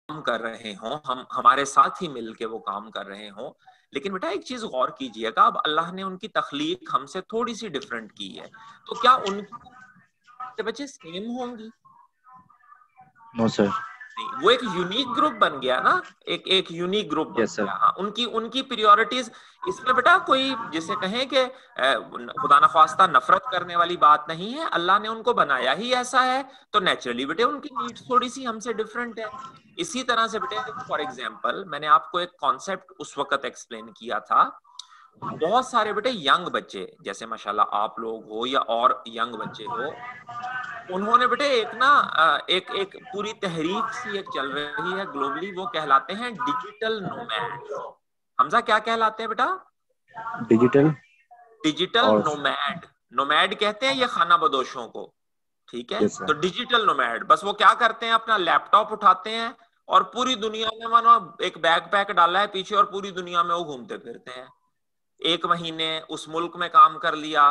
काम कर रहे हों, हम हमारे साथ ही मिलके वो काम कर रहे हों, लेकिन बेटा एक चीज गौर कीजिएगा, अब अल्लाह ने उनकी तख्लीक हमसे थोड़ी सी डिफरेंट की है, तो क्या उनके बच्चे सेम होंगी? No sir. नहीं, वो एक यूनिक ग्रुप बन गया ना, एक यूनिक ग्रुप बन यस सर। गया। हाँ, उनकी उनकी प्रियोरिटीज, इसमें बेटा कोई जिसे कहें कि खुदा न खास्ता नफरत करने वाली बात नहीं है, अल्लाह ने उनको बनाया ही ऐसा है, तो नेचुरली बेटे उनकी नीड्स थोड़ी सी हमसे डिफरेंट है। इसी तरह से बेटे फॉर एग्जाम्पल मैंने आपको एक कॉन्सेप्ट उस वक्त एक्सप्लेन किया था, बहुत सारे बेटे यंग बच्चे, जैसे माशाल्लाह आप लोग हो या और यंग बच्चे हो, उन्होंने बेटे एक ना एक एक पूरी तहरीक सी एक चल रही है ग्लोबली, वो कहलाते हैं डिजिटल नोमैड्स। हमजा क्या कहलाते हैं बेटा? डिजिटल डिजिटल और नोमैड। नोमैड कहते हैं ये खाना बदोशों को, ठीक है? यस तो सर। डिजिटल नोमैड बस वो क्या करते हैं, अपना लैपटॉप उठाते हैं और पूरी दुनिया में, मानो एक बैग पैक डाला है पीछे और पूरी दुनिया में वो घूमते फिरते हैं। 1 महीने उस मुल्क में काम कर लिया,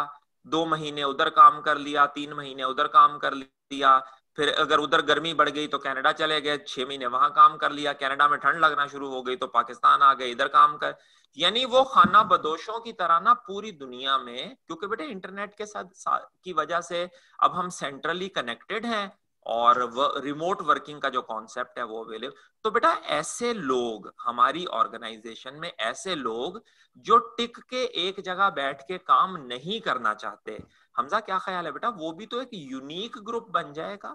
2 महीने उधर काम कर लिया, 3 महीने उधर काम कर लिया, फिर अगर उधर गर्मी बढ़ गई तो कनाडा चले गए, 6 महीने वहां काम कर लिया, कनाडा में ठंड लगना शुरू हो गई तो पाकिस्तान आ गए, इधर काम कर। यानी वो खाना बदोशों की तरह ना पूरी दुनिया में, क्योंकि बेटे इंटरनेट के साथ की वजह से अब हम सेंट्रली कनेक्टेड हैं और रिमोट वर्किंग का जो कॉन्सेप्ट है वो अवेलेबल। तो बेटा ऐसे लोग हमारी ऑर्गेनाइजेशन में, ऐसे लोग जो टिक के एक जगह बैठ के काम नहीं करना चाहते, हमजा क्या ख्याल है बेटा, वो भी तो एक यूनिक ग्रुप बन जाएगा?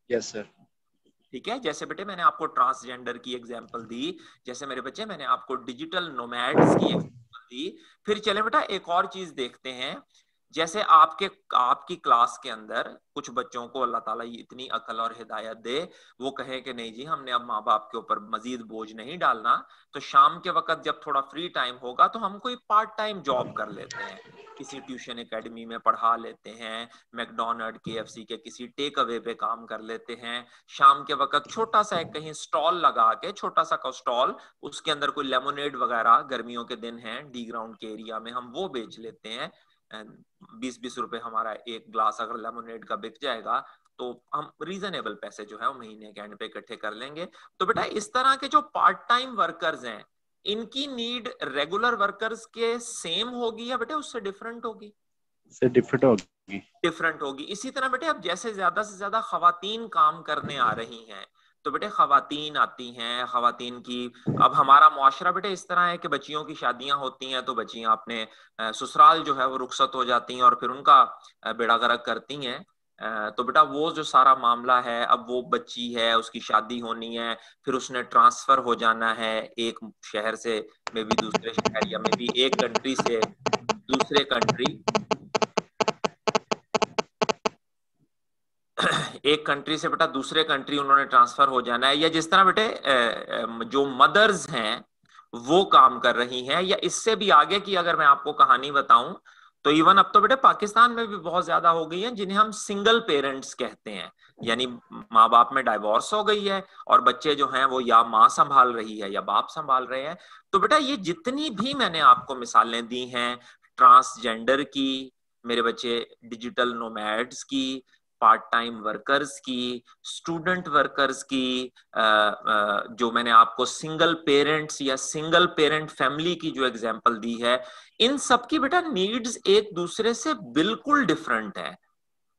Yes sir. ठीक है, जैसे बेटे मैंने आपको ट्रांसजेंडर की एग्जांपल दी, जैसे मेरे बच्चे मैंने आपको डिजिटल नोमैड्स की एग्जांपल दी। फिर चले बेटा एक और चीज देखते हैं, जैसे आपकी क्लास के अंदर कुछ बच्चों को अल्लाह ताला इतनी अकल और हिदायत दे, वो कहे कि नहीं जी हमने अब माँ बाप के ऊपर मजीद बोझ नहीं डालना, तो शाम के वक्त जब थोड़ा फ्री टाइम होगा तो हम कोई पार्ट टाइम जॉब कर लेते हैं, किसी ट्यूशन एकेडमी में पढ़ा लेते हैं, मैकडोनल्ड केएफसी के किसी टेक अवे पे काम कर लेते हैं, शाम के वक्त छोटा सा एक कहीं स्टॉल लगा के, छोटा सा का स्टॉल, उसके अंदर कोई लेमोनेड वगैरह, गर्मियों के दिन हैं डी ग्राउंड के एरिया में, हम वो बेच लेते हैं। 20-20 रुपए हमारा एक ग्लास अगर लेमोनेड का बिक जाएगा तो हम रीजनेबल पैसे जो है वो महीने के एंड पे इकट्ठे कर लेंगे। तो बेटा इस तरह के जो पार्ट टाइम वर्कर्स हैं, इनकी नीड रेगुलर वर्कर्स के सेम होगी या बेटे उससे डिफरेंट होगी? से डिफरेंट होगी। डिफरेंट होगी। इसी तरह बेटे अब जैसे ज्यादा से ज्यादा खवातीन काम करने आ रही हैं, तो बेटे खवातीन आती हैं, खवातीन की, अब हमारा मुआशरा बेटे इस तरह है कि बच्चियों की शादियां होती हैं तो बच्चियां अपने ससुराल जो है वो रुखसत हो जाती हैं और फिर उनका बेड़ा गर्क करती हैं। तो बेटा वो जो सारा मामला है, अब वो बच्ची है, उसकी शादी होनी है, फिर उसने ट्रांसफर हो जाना है एक शहर से मे बी दूसरे शहर, या मे बी एक कंट्री से दूसरे कंट्री, एक कंट्री से बेटा दूसरे कंट्री उन्होंने ट्रांसफर हो जाना है, या जिस तरह बेटे जो मदर्स हैं वो काम कर रही हैं, या इससे भी आगे की अगर मैं आपको कहानी बताऊं तो इवन अब तो बेटे पाकिस्तान में भी बहुत ज्यादा हो गई है जिन्हें हम सिंगल पेरेंट्स कहते हैं, यानी माँ बाप में डाइवोर्स हो गई है और बच्चे जो हैं वो या माँ संभाल रही है या बाप संभाल रहे हैं। तो बेटा ये जितनी भी मैंने आपको मिसालें दी हैं, ट्रांसजेंडर की, मेरे बच्चे डिजिटल नोमैड्स की, पार्ट टाइम वर्कर्स की, स्टूडेंट वर्कर्स की, जो मैंने आपको सिंगल पेरेंट्स या सिंगल पेरेंट फैमिली की जो एग्जांपल दी है, इन सब की बेटा नीड्स एक दूसरे से बिल्कुल डिफरेंट है।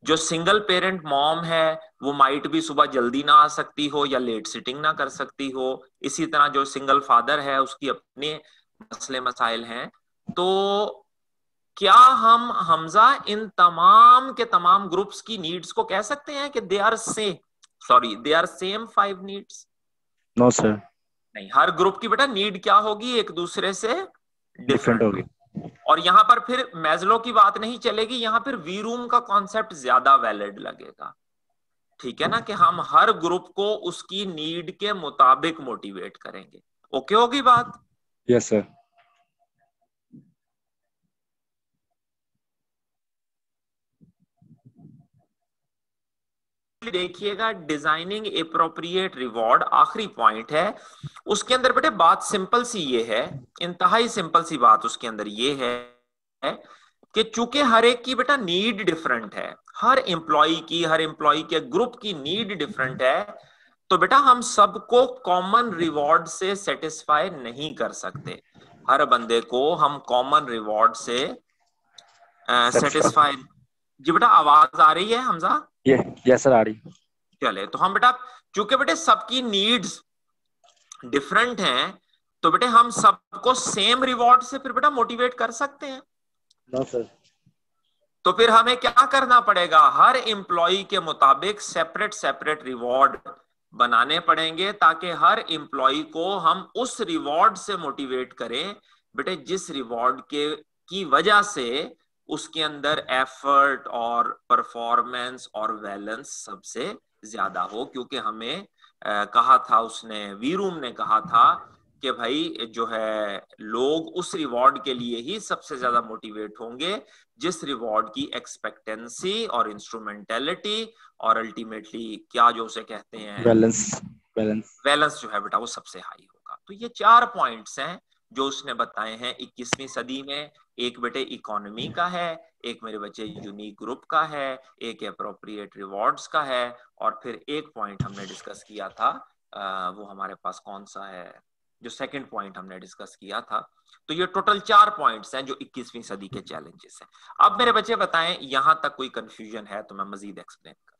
जो सिंगल पेरेंट मॉम है वो माइट भी सुबह जल्दी ना आ सकती हो या लेट सिटिंग ना कर सकती हो, इसी तरह जो सिंगल फादर है उसकी अपने मसले मसाइल हैं। तो क्या हम हमजा इन तमाम के तमाम ग्रुप्स की नीड्स को कह सकते हैं कि they are same 5 needs? No sir. नहीं, हर ग्रुप की बेटा नीड क्या होगी, एक दूसरे से डिफरेंट डिफरेंट होगी। होगी। और यहां पर फिर मैस्लो की बात नहीं चलेगी, यहां फिर वी रूम का कॉन्सेप्ट ज्यादा वैलिड लगेगा। ठीक है ना, कि हम हर ग्रुप को उसकी नीड के मुताबिक मोटिवेट करेंगे। ओके होगी बात? Yes sir. देखिएगा, डिजाइनिंग एप्रोप्रिएट रिवॉर्ड आखिरी पॉइंट है। उसके अंदर बेटे बात सिंपल सी ये है, इंतहाई सिंपल सी बात उसके अंदर ये है कि चूंकि हर एक की बेटा नीड डिफरेंट है, हर एम्प्लॉय की, हर एम्प्लॉय के ग्रुप की नीड डिफरेंट है, तो बेटा हम सबको कॉमन रिवॉर्ड से सेटिस्फाई नहीं कर सकते, हर बंदे को हम कॉमन रिवॉर्ड से सेटिस्फाई। जी बेटा आवाज आ रही है हमजा? ये सर आ रही। चले तो हम बेटा, चूंकि बेटे सबकी नीड्स डिफरेंट हैं, तो बेटे हम सबको सेम रिवॉर्ड से फिर बेटा मोटिवेट कर सकते हैं? No sir. तो फिर हमें क्या करना पड़ेगा, हर एम्प्लॉय के मुताबिक सेपरेट सेपरेट रिवॉर्ड बनाने पड़ेंगे, ताकि हर एम्प्लॉय को हम उस रिवॉर्ड से मोटिवेट करें बेटे जिस रिवॉर्ड के की वजह से उसके अंदर एफर्ट और परफॉर्मेंस और बैलेंस सबसे ज्यादा हो। क्योंकि हमें कहा था उसने, वीरूम ने कहा था कि भाई जो है लोग उस रिवॉर्ड के लिए ही सबसे ज्यादा मोटिवेट होंगे जिस रिवॉर्ड की एक्सपेक्टेंसी और इंस्ट्रूमेंटेलिटी और अल्टीमेटली क्या जो उसे कहते हैं बैलेंस जो है बेटा वो सबसे हाई होगा। तो ये 4 पॉइंट्स हैं जो उसने बताए हैं 21वीं सदी में। एक बेटे इकोनॉमी का है, एक मेरे बच्चे यूनिक ग्रुप का है, एक अप्रोप्रिएट रिवॉर्ड्स का है, और फिर एक पॉइंट हमने डिस्कस किया था, वो हमारे पास कौन सा है, जो सेकंड पॉइंट हमने डिस्कस किया था। तो ये टोटल 4 पॉइंट्स हैं जो 21वीं सदी के चैलेंजेस हैं। अब मेरे बच्चे बताएं यहां तक कोई कंफ्यूजन है तो मैं मजीद एक्सप्लेन कर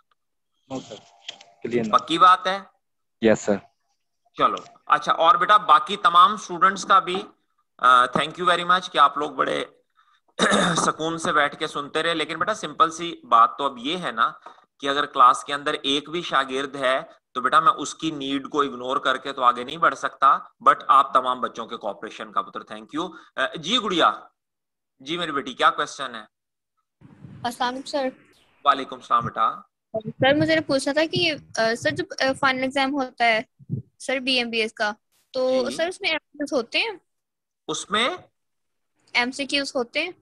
दूं। पक्की बात है? Yes sir. चलो अच्छा, और बेटा बाकी तमाम स्टूडेंट्स का भी थैंक यू वेरी मच कि आप लोग बड़े सुकून से बैठ के सुनते रहे। लेकिन बेटा सिंपल सी बात तो अब ये है ना कि अगर क्लास के अंदर एक भी शागिर्द है तो बेटा मैं उसकी नीड को इग्नोर करके तो आगे नहीं बढ़ सकता। बट आप तमाम बच्चों के कोऑपरेशन का पुत्र थैंक यू। जी गुड़िया, जी मेरी बेटी क्या क्वेश्चन है? अस्सलाम सर। वालेकुम सलाम बेटा। सर मुझे पूछना था कि सर जब फाइनल एग्जाम होता है सर बीएमबीएस का, तो सर उसमें एमसीक्यूज होते हैं? उसमें एमसीक्यूज होते हैं?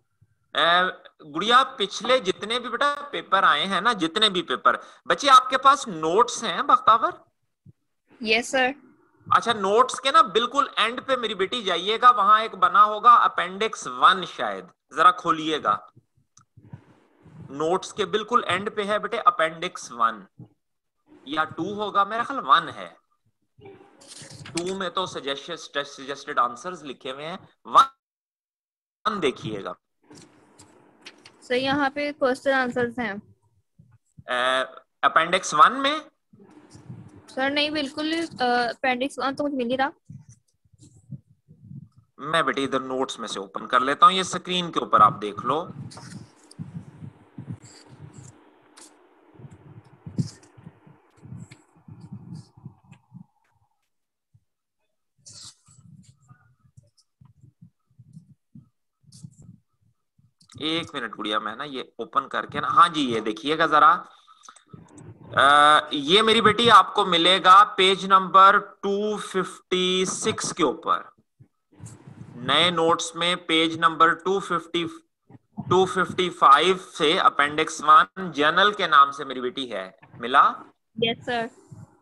गुड़िया पिछले जितने भी बेटा पेपर आए हैं ना, जितने भी पेपर, बच्चे आपके पास नोट्स हैं बख्तावर? Yes sir. अच्छा, नोट्स के ना बिल्कुल एंड पे मेरी बेटी जाइएगा, वहां एक बना होगा अपेंडिक्स 1, शायद जरा खोलिएगा। नोट्स के बिल्कुल एंड पे है बेटे अपेंडिक्स 1 या 2 होगा, मेरा ख्याल 1 है। 2 में तो सजेस्टेड आंसर्स लिखे हुए हैं, 1 देखिएगा। सर यहाँ पे क्वेश्चन आंसर्स हैं अपेंडिक्स 1 में? सर नहीं, बिल्कुल अपेंडिक्स 1 तो मुझे मिल ही रहा। मैं बेटे इधर नोट्स में से ओपन कर लेता हूं, ये स्क्रीन के ऊपर आप देख लो। एक मिनट गुड़िया, मैं ना ये ओपन करके ना, हाँ जी ये देखिएगा जरा। ये मेरी बेटी आपको मिलेगा पेज नंबर 256 के ऊपर, नए नोट्स में पेज नंबर 255 से अपेंडिक्स 1 जर्नल के नाम से मेरी बेटी है, मिला? Yes sir.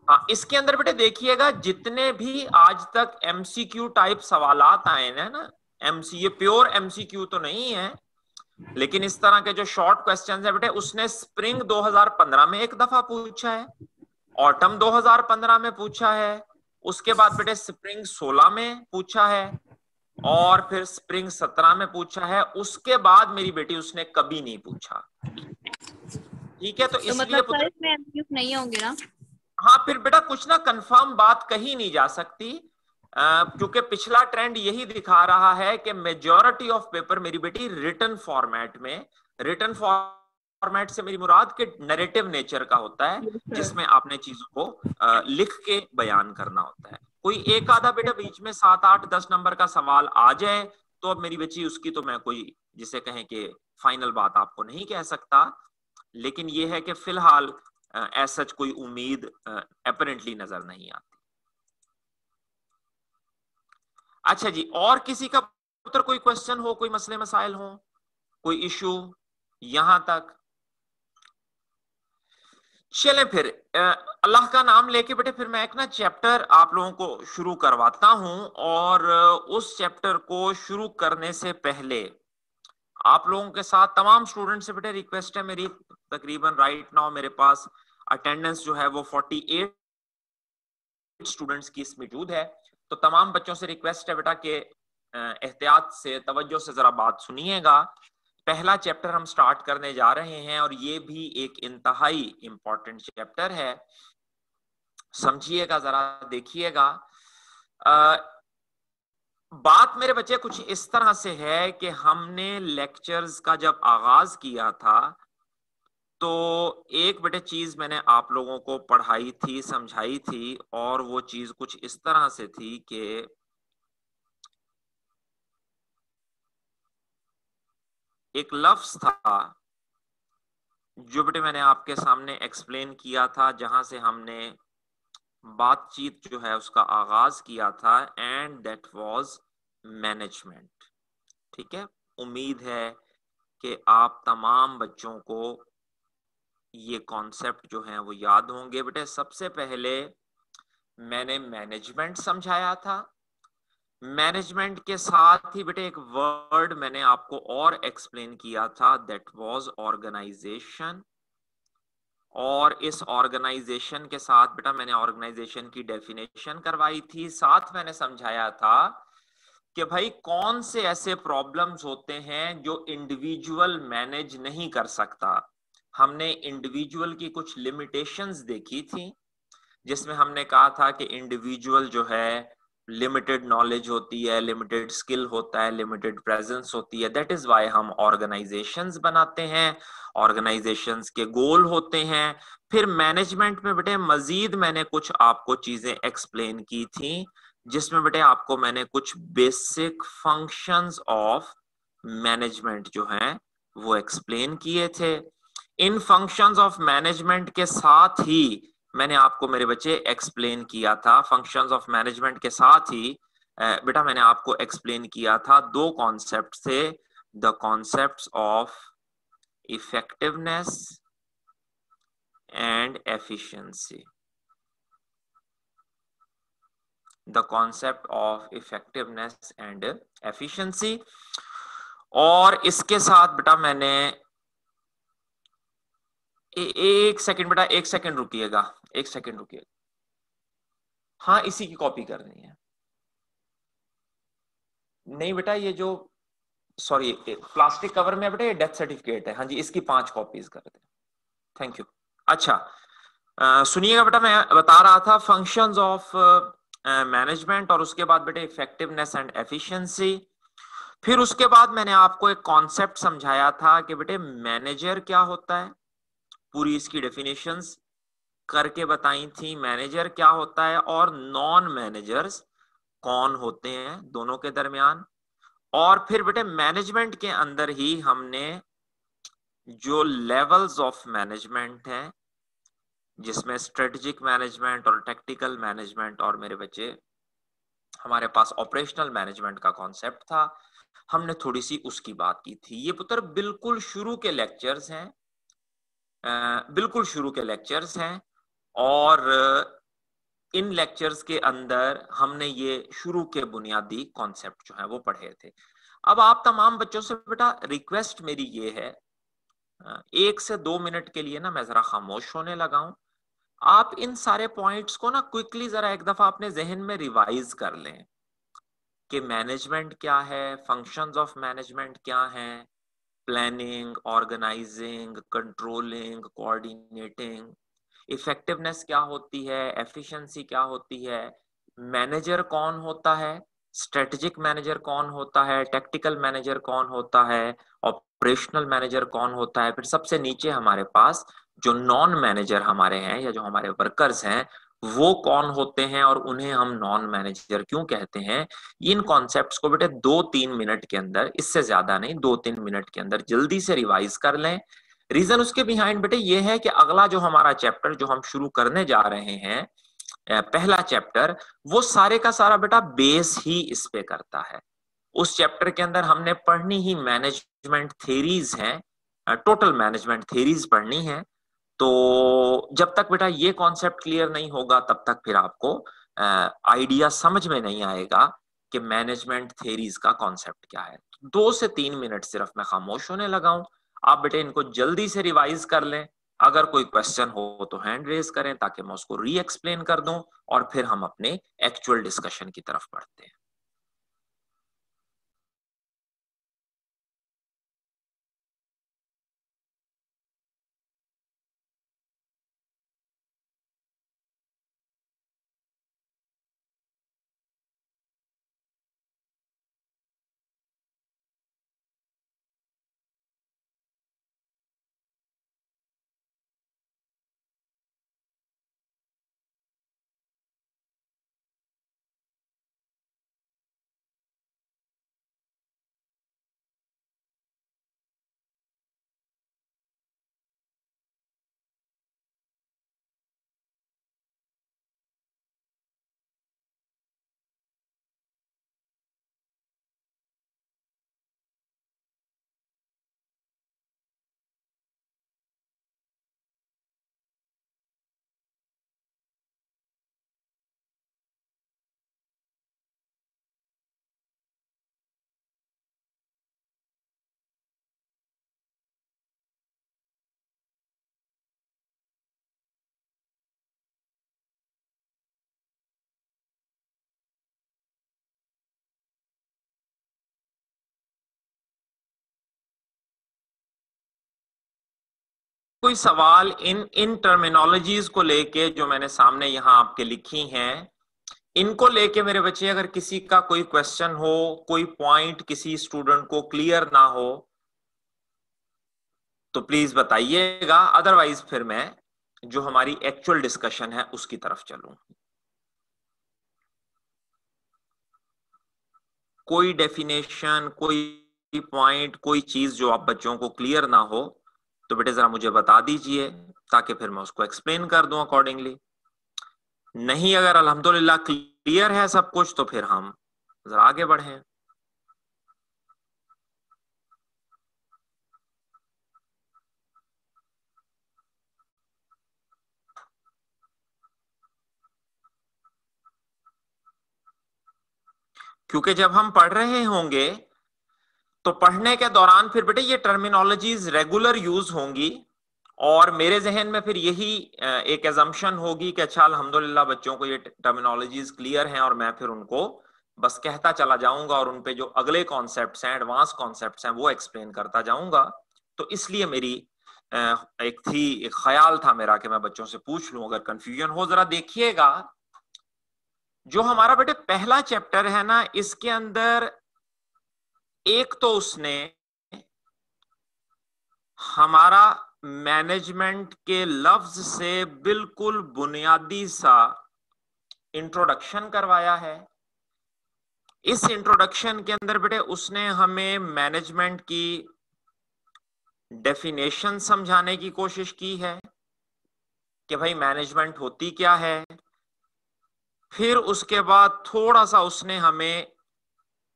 हाँ, इसके अंदर बेटे देखिएगा जितने भी आज तक एमसीक्यू टाइप सवालात आए हैं ना, ये प्योर एमसीक्यू तो नहीं है, लेकिन इस तरह के जो शॉर्ट क्वेश्चंस है बेटे, उसने स्प्रिंग 2015 में एक दफा पूछा है, ऑटम 2015 में पूछा है, उसके बाद बेटे स्प्रिंग 16 में पूछा है, और फिर स्प्रिंग 17 में पूछा है। उसके बाद मेरी बेटी उसने कभी नहीं पूछा। ठीक है, तो इसलिए मतलब सर इसमें एमसीक्यूज नहीं होंगे ना? हाँ, फिर बेटा कुछ ना कंफर्म बात कही नहीं जा सकती, क्योंकि पिछला ट्रेंड यही दिखा रहा है कि मेजॉरिटी ऑफ पेपर मेरी बेटी रिटन फॉर्मेट में, रिटन फॉर्मेट से मेरी मुराद के नैरेटिव नेचर का होता है, जिसमें आपने चीजों को लिख के बयान करना होता है। कोई एक आधा बेटा बीच में 7, 8, 10 नंबर का सवाल आ जाए तो अब मेरी बच्ची उसकी तो मैं कोई जिसे कहें कि फाइनल बात आपको नहीं कह सकता, लेकिन यह है कि फिलहाल ऐसा कोई उम्मीद अपरेंटली नजर नहीं आती। अच्छा जी, और किसी का पुत्र कोई क्वेश्चन हो, कोई मसले मसाइल हो, कोई इशू यहां तक? चले फिर अल्लाह का नाम लेके बेटे फिर मैं एक ना चैप्टर आप लोगों को शुरू करवाता हूं, और उस चैप्टर को शुरू करने से पहले आप लोगों के साथ तमाम स्टूडेंट से बेटे रिक्वेस्ट है मेरी, तकरीबन राइट नाउ मेरे पास अटेंडेंस जो है वो 48 स्टूडेंट्स की इसमें मौजूद है। तो तमाम बच्चों से रिक्वेस्ट है बेटा कि एहतियात से, तवज्जो से जरा बात सुनिएगा। पहला चैप्टर हम स्टार्ट करने जा रहे हैं और ये भी एक इंतहाई इंपॉर्टेंट चैप्टर है, समझिएगा, जरा देखिएगा। बात मेरे बच्चे कुछ इस तरह से है कि हमने लेक्चर्स का जब आगाज किया था तो एक बेटे चीज मैंने आप लोगों को पढ़ाई थी, समझाई थी, और वो चीज कुछ इस तरह से थी कि एक लफ्ज था जो बेटे मैंने आपके सामने एक्सप्लेन किया था, जहां से हमने बातचीत जो है उसका आगाज किया था, एंड दैट वाज मैनेजमेंट। ठीक है, उम्मीद है कि आप तमाम बच्चों को ये कॉन्सेप्ट जो है वो याद होंगे। बेटे सबसे पहले मैंने मैनेजमेंट समझाया था, मैनेजमेंट के साथ ही बेटे एक वर्ड मैंने आपको और एक्सप्लेन किया था, दैट वाज ऑर्गेनाइजेशन। और इस ऑर्गेनाइजेशन के साथ बेटा मैंने ऑर्गेनाइजेशन की डेफिनेशन करवाई थी, साथ मैंने समझाया था कि भाई कौन से ऐसे प्रॉब्लम्स होते हैं जो इंडिविजुअल मैनेज नहीं कर सकता। हमने इंडिविजुअल की कुछ लिमिटेशंस देखी थी, जिसमें हमने कहा था कि इंडिविजुअल जो है लिमिटेड नॉलेज होती है, लिमिटेड स्किल होता है, लिमिटेड प्रेजेंस होती है। दैट इज वाई हम ऑर्गेनाइजेशंस बनाते हैं, ऑर्गेनाइजेशंस के गोल होते हैं। फिर मैनेजमेंट में बेटे मजीद मैंने कुछ आपको चीजें एक्सप्लेन की थी, जिसमें बेटे आपको मैंने कुछ बेसिक फंक्शंस ऑफ मैनेजमेंट जो हैं वो एक्सप्लेन किए थे। इन फंक्शंस ऑफ मैनेजमेंट के साथ ही मैंने आपको मेरे बच्चे एक्सप्लेन किया था, फंक्शंस ऑफ मैनेजमेंट के साथ ही बेटा मैंने आपको एक्सप्लेन किया था दो कॉन्सेप्ट थे, the concepts of effectiveness and efficiency. The concept of effectiveness and efficiency. और इसके साथ बेटा मैंने एक सेकंड बेटा, एक सेकंड रुकिएगा, एक सेकंड रुकिएगा। हाँ, इसी की कॉपी करनी है। नहीं बेटा, ये जो सॉरी प्लास्टिक कवर में बेटा ये डेथ सर्टिफिकेट है। हाँ जी, इसकी 5 कॉपीज कर दे। Thank you. अच्छा सुनिएगा बेटा, मैं बता रहा था फंक्शंस ऑफ मैनेजमेंट, और उसके बाद बेटे इफेक्टिवनेस एंड एफिशिएंसी। फिर उसके बाद मैंने आपको एक कॉन्सेप्ट समझाया था कि बेटे मैनेजर क्या होता है, पूरी इसकी डेफिनेशंस करके बताई थी, मैनेजर क्या होता है और नॉन मैनेजर्स कौन होते हैं दोनों के दरमियान। और फिर बेटे मैनेजमेंट के अंदर ही हमने जो लेवल्स ऑफ मैनेजमेंट हैं, जिसमें स्ट्रेटेजिक मैनेजमेंट और टैक्टिकल मैनेजमेंट और मेरे बच्चे हमारे पास ऑपरेशनल मैनेजमेंट का कॉन्सेप्ट था, हमने थोड़ी सी उसकी बात की थी। ये पुत्र बिल्कुल शुरू के लेक्चर्स हैं, बिल्कुल शुरू के लेक्चर्स हैं, और इन लेक्चर्स के अंदर हमने ये शुरू के बुनियादी कॉन्सेप्ट जो है वो पढ़े थे। अब आप तमाम बच्चों से बेटा रिक्वेस्ट मेरी ये है, 1 से 2 मिनट के लिए ना मैं जरा खामोश होने लगा हूं। आप इन सारे पॉइंट्स को ना क्विकली जरा एक दफा अपने जहन में रिवाइज कर लें कि मैनेजमेंट क्या है, फंक्शंस ऑफ मैनेजमेंट क्या है, planning, organizing, controlling, coordinating, effectiveness क्या होती है, एफिशिएंसी क्या होती है, मैनेजर कौन होता है, स्ट्रेटेजिक मैनेजर कौन होता है, टैक्टिकल मैनेजर कौन होता है, ऑपरेशनल मैनेजर कौन होता है। फिर सबसे नीचे हमारे पास जो नॉन मैनेजर हमारे हैं या जो हमारे वर्कर्स हैं वो कौन होते हैं और उन्हें हम नॉन मैनेजर क्यों कहते हैं। इन कॉन्सेप्ट्स को बेटे 2-3 मिनट के अंदर, इससे ज्यादा नहीं, 2-3 मिनट के अंदर जल्दी से रिवाइज कर लें। रीजन उसके बिहाइंड बेटे ये है कि अगला जो हमारा चैप्टर जो हम शुरू करने जा रहे हैं, पहला चैप्टर, वो सारे का सारा बेटा बेस ही इस पे करता है। उस चैप्टर के अंदर हमने पढ़नी ही मैनेजमेंट थ्योरीज हैं, टोटल मैनेजमेंट थ्योरीज पढ़नी है। तो जब तक बेटा ये कॉन्सेप्ट क्लियर नहीं होगा तब तक फिर आपको आइडिया समझ में नहीं आएगा कि मैनेजमेंट थ्योरीज का कॉन्सेप्ट क्या है। 2 से 3 मिनट सिर्फ मैं खामोश होने लगा हूं, आप बेटे इनको जल्दी से रिवाइज कर लें अगर कोई क्वेश्चन हो तो हैंड रेज करें ताकि मैं उसको री एक्सप्लेन कर दूं और फिर हम अपने एक्चुअल डिस्कशन की तरफ बढ़ते हैं। कोई सवाल इन टर्मिनोलॉजीज को लेके जो मैंने सामने यहां आपके लिखी हैं, इनको लेके मेरे बच्चे अगर किसी का कोई क्वेश्चन हो, कोई पॉइंट किसी स्टूडेंट को क्लियर ना हो तो प्लीज बताइएगा, अदरवाइज फिर मैं जो हमारी एक्चुअल डिस्कशन है उसकी तरफ चलूं। कोई डेफिनेशन, कोई पॉइंट, कोई चीज जो आप बच्चों को क्लियर ना हो तो बेटे जरा मुझे बता दीजिए ताकि फिर मैं उसको एक्सप्लेन कर दूं अकॉर्डिंगली। नहीं, अगर अल्हम्दुलिल्लाह क्लियर है सब कुछ तो फिर हम जरा आगे बढ़ें। क्योंकि जब हम पढ़ रहे होंगे तो पढ़ने के दौरान फिर बेटे ये टर्मिनोलॉजीज रेगुलर यूज होंगी और मेरे जहन में फिर यही एक एजम्पशन होगी कि अच्छा अल्हम्दुलिल्लाह बच्चों को ये टर्मिनोलॉजीज क्लियर हैं और मैं फिर उनको बस कहता चला जाऊंगा और उन पे जो अगले कॉन्सेप्ट्स हैं, एडवांस कॉन्सेप्ट्स हैं, वो एक्सप्लेन करता जाऊंगा। तो इसलिए मेरी एक ख्याल था मेरा कि मैं बच्चों से पूछ लूं अगर कंफ्यूजन हो। जरा देखिएगा, जो हमारा बेटे पहला चैप्टर है ना, इसके अंदर एक तो उसने हमारा मैनेजमेंट के लफ्ज से बिल्कुल बुनियादी सा इंट्रोडक्शन करवाया है। इस इंट्रोडक्शन के अंदर बेटे उसने हमें मैनेजमेंट की डेफिनेशन समझाने की कोशिश की है कि भाई मैनेजमेंट होती क्या है। फिर उसके बाद थोड़ा सा उसने हमें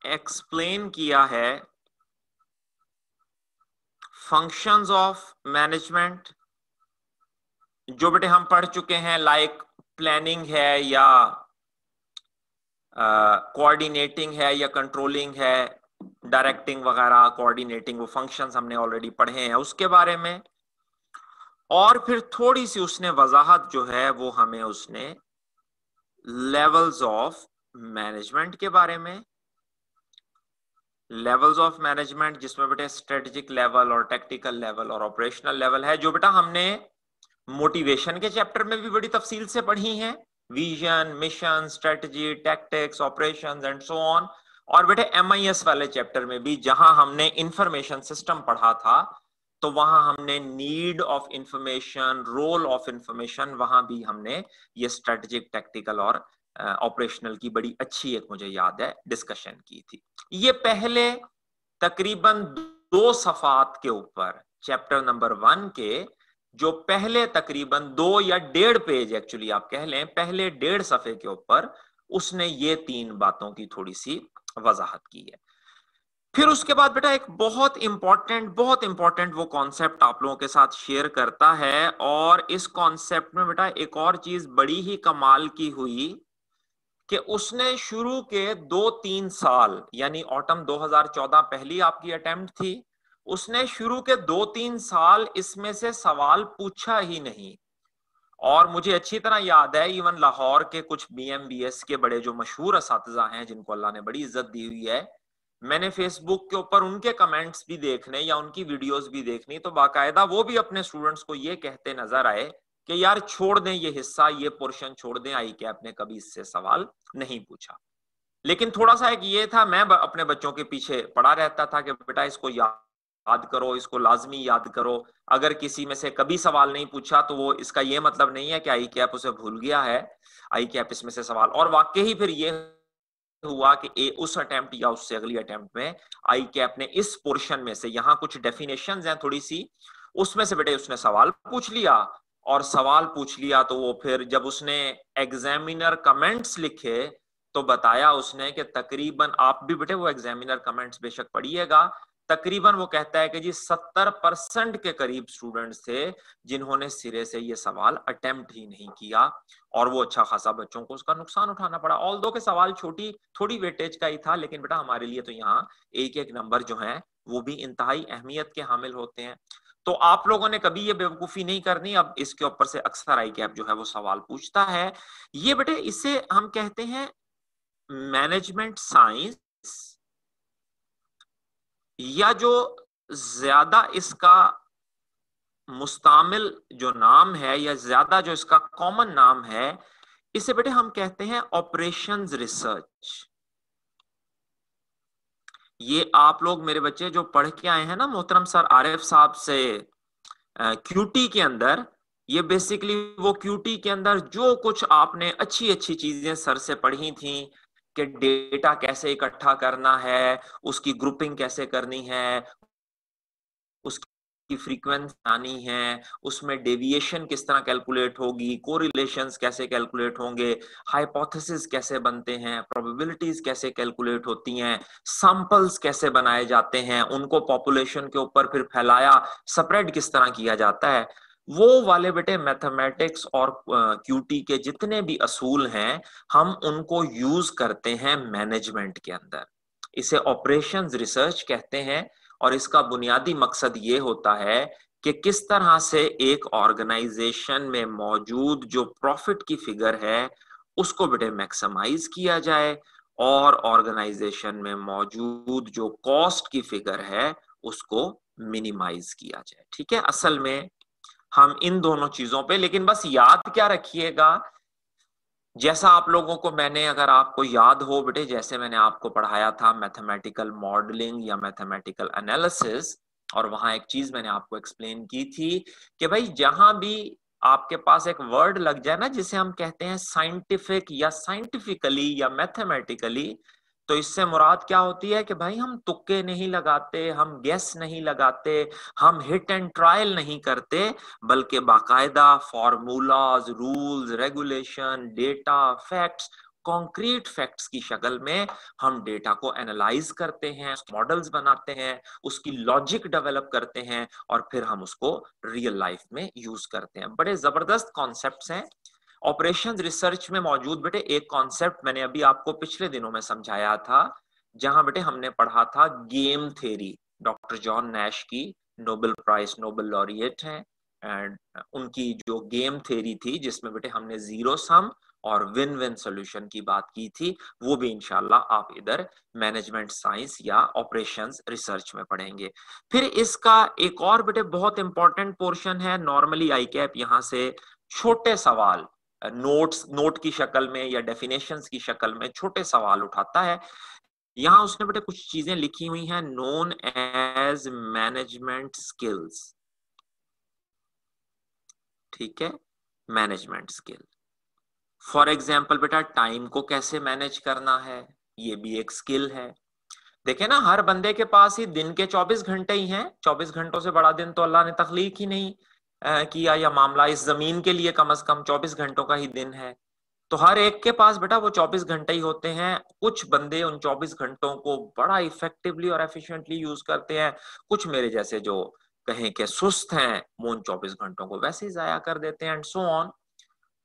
एक्सप्लेन किया है फंक्शंस ऑफ मैनेजमेंट, जो बेटे हम पढ़ चुके हैं, लाइक प्लानिंग है या कोऑर्डिनेटिंग है या कंट्रोलिंग है, डायरेक्टिंग वगैरह, कोऑर्डिनेटिंग, वो फंक्शंस हमने ऑलरेडी पढ़े हैं उसके बारे में। और फिर थोड़ी सी उसने वजाहत जो है वो हमें उसने लेवल्स ऑफ मैनेजमेंट के बारे में, लेवल्स ऑफ मैनेजमेंट जिसमें बेटे स्ट्रेटेजिक लेवल और टेक्टिकल लेवल और ऑपरेशनल लेवल है, जो बेटा हमने मोटिवेशन के चैप्टर में भी बड़ी तफसील से पढ़ी हैं। Vision, mission, strategy, tactics, operations and so on. और बेटे MIS वाले चैप्टर में भी जहां हमने इंफॉर्मेशन सिस्टम पढ़ा था तो वहां हमने need of information, role of information, वहां भी हमने ये स्ट्रेटेजिक, टैक्टिकल और ऑपरेशनल की बड़ी अच्छी एक मुझे याद है डिस्कशन की थी। ये पहले तकरीबन 2 सफात के ऊपर चैप्टर नंबर 1 के जो पहले तकरीबन 2 या 1.5 पेज, एक्चुअली आप कह लें पहले 1.5 सफे के ऊपर उसने ये 3 बातों की थोड़ी सी वजाहत की है। फिर उसके बाद बेटा एक बहुत इंपॉर्टेंट वो कॉन्सेप्ट आप लोगों के साथ शेयर करता है। और इस कॉन्सेप्ट में बेटा एक और चीज बड़ी ही कमाल की हुई कि उसने शुरू के 2-3 साल, यानी ऑटम 2014 पहली आपकी अटेम्प्ट थी, उसने शुरू के 2-3 साल इसमें से सवाल पूछा ही नहीं। और मुझे अच्छी तरह याद है, इवन लाहौर के कुछ BMBS के बड़े जो मशहूर असातिज़ा हैं, जिनको अल्लाह ने बड़ी इज्जत दी हुई है, मैंने फेसबुक के ऊपर उनके कमेंट्स भी देखने या उनकी वीडियोस भी देखनी, तो बाकायदा वो भी अपने स्टूडेंट्स को ये कहते नजर आए कि यार छोड़ दें ये हिस्सा, ये पोर्शन छोड़ दें, आई कैप ने कभी इससे सवाल नहीं पूछा। लेकिन थोड़ा सा एक ये था, मैं अपने बच्चों के पीछे पड़ा रहता था कि बेटा इसको याद करो, इसको लाजमी याद करो। अगर किसी में से कभी सवाल नहीं पूछा तो वो इसका ये मतलब नहीं है कि आई कैप उसे भूल गया है, आई कैप इसमें से सवाल। और वाकई ही फिर ये हुआ कि उस अटेम्प्ट या उससे अगली अटेम्प्ट में आई कैप ने इस पोर्शन में से, यहाँ कुछ डेफिनेशंस हैं थोड़ी सी, उसमें से बेटे उसने सवाल पूछ लिया। और सवाल पूछ लिया तो वो फिर जब उसने एग्जामिनर कमेंट्स लिखे तो बताया उसने कि तकरीबन, आप भी बेटे वो एग्जामिनर कमेंट्स बेशक पढ़िएगा, तकरीबन वो कहता है कि जी 70% के करीब स्टूडेंट्स थे जिन्होंने सिरे से ये सवाल अटेम्प्ट ही नहीं किया, और वो अच्छा खासा बच्चों को उसका नुकसान उठाना पड़ा। ऑल दो के सवाल छोटी थोड़ी वेटेज का ही था, लेकिन बेटा हमारे लिए तो यहाँ एक एक नंबर जो है वो भी इंतहाई अहमियत के हामिल होते हैं। तो आप लोगों ने कभी ये बेवकूफी नहीं करनी। अब इसके ऊपर से अक्सर आई कैप जो है वो सवाल पूछता है। ये बेटे इसे हम कहते हैं मैनेजमेंट साइंस, या जो ज्यादा इसका मुस्तामिल जो नाम है या ज्यादा जो इसका कॉमन नाम है, इसे बेटे हम कहते हैं ऑपरेशंस रिसर्च। ये आप लोग मेरे बच्चे जो पढ़ के आए हैं ना मोहतरम सर आरिफ साहब से क्यूटी के अंदर, ये बेसिकली वो क्यूटी के अंदर जो कुछ आपने अच्छी अच्छी चीजें सर से पढ़ी थी कि डेटा कैसे इकट्ठा करना है, उसकी ग्रुपिंग कैसे करनी है, उसकी फ्रीक्वेंसी आनी है, उसमें डेविएशन किस तरह कैलकुलेट होगी, कोरिलेशंस कैसे कैलकुलेट होंगे, हाइपोथेसिस कैसे बनते हैं, प्रोबेबिलिटीज कैसे कैलकुलेट होती हैं, सैंपल्स कैसे बनाए जाते हैं, उनको पॉपुलेशन के ऊपर फिर फैलाया स्प्रेड किस तरह किया जाता है, वो वाले बेटे मैथमेटिक्स और क्यूटी के जितने भी असूल हैं हम उनको यूज करते हैं मैनेजमेंट के अंदर। इसे ऑपरेशंस रिसर्च कहते हैं। और इसका बुनियादी मकसद ये होता है कि किस तरह से एक ऑर्गेनाइजेशन में मौजूद जो प्रॉफिट की फिगर है उसको बेटे मैक्सिमाइज किया जाए, और ऑर्गेनाइजेशन में मौजूद जो कॉस्ट की फिगर है उसको मिनिमाइज किया जाए। ठीक है, असल में हम इन दोनों चीजों पे, लेकिन बस याद क्या रखिएगा, जैसा आप लोगों को मैंने, अगर आपको याद हो बेटे, जैसे मैंने आपको पढ़ाया था मैथमेटिकल मॉडलिंग या मैथमेटिकल एनालिसिस, और वहां एक चीज मैंने आपको एक्सप्लेन की थी कि भाई जहां भी आपके पास एक वर्ड लग जाए ना जिसे हम कहते हैं साइंटिफिक या साइंटिफिकली या मैथमेटिकली, तो इससे मुराद क्या होती है कि भाई हम तुक्के नहीं लगाते, हम गेस नहीं लगाते, हम हिट एंड ट्रायल नहीं करते, बल्कि बाकायदा formulas, rules, regulation, data, facts, concrete facts की शक्ल में हम डेटा को एनालाइज करते हैं, मॉडल्स बनाते हैं, उसकी लॉजिक डेवलप करते हैं, और फिर हम उसको रियल लाइफ में यूज करते हैं। बड़े जबरदस्त कॉन्सेप्ट्स हैं। ऑपरेशंस रिसर्च में मौजूद बेटे एक कॉन्सेप्ट मैंने अभी आपको पिछले दिनों में समझाया था, जहां बेटे हमने पढ़ा था game theory, doctor John Nash की, नोबेल प्राइज नोबेल लॉरिएट हैं, एंड उनकी जो गेम थ्योरी थी जिसमें बेटे हमने जीरो सम और विन विन सोल्यूशन की बात की थी, वो भी इंशाल्लाह आप इधर मैनेजमेंट साइंस या ऑपरेशंस रिसर्च में पढ़ेंगे। फिर इसका एक और बेटे बहुत इंपॉर्टेंट पोर्शन है, नॉर्मली आई कैप यहाँ से छोटे सवाल नोट की शक्ल में या डेफिनेशंस की शक्ल में छोटे सवाल उठाता है। यहां उसने बेटे कुछ चीजें लिखी हुई हैं, नोन एज मैनेजमेंट स्किल्स। ठीक है, मैनेजमेंट स्किल, फॉर एग्जाम्पल बेटा टाइम को कैसे मैनेज करना है, ये भी एक स्किल है। देखे ना, हर बंदे के पास ही दिन के 24 घंटे ही हैं, 24 घंटों से बड़ा दिन तो अल्लाह ने तख्लीक ही नहीं किया, या मामला इस जमीन के लिए कम से कम 24 घंटों का ही दिन है। तो हर एक के पास बेटा वो 24 घंटे ही होते हैं। कुछ बंदे उन 24 घंटों को बड़ा इफेक्टिवली और एफिशिएंटली यूज करते हैं, कुछ मेरे जैसे जो कहें कि सुस्त हैं वो उन 24 घंटों को वैसे ही जाया कर देते हैं, एंड सो ऑन।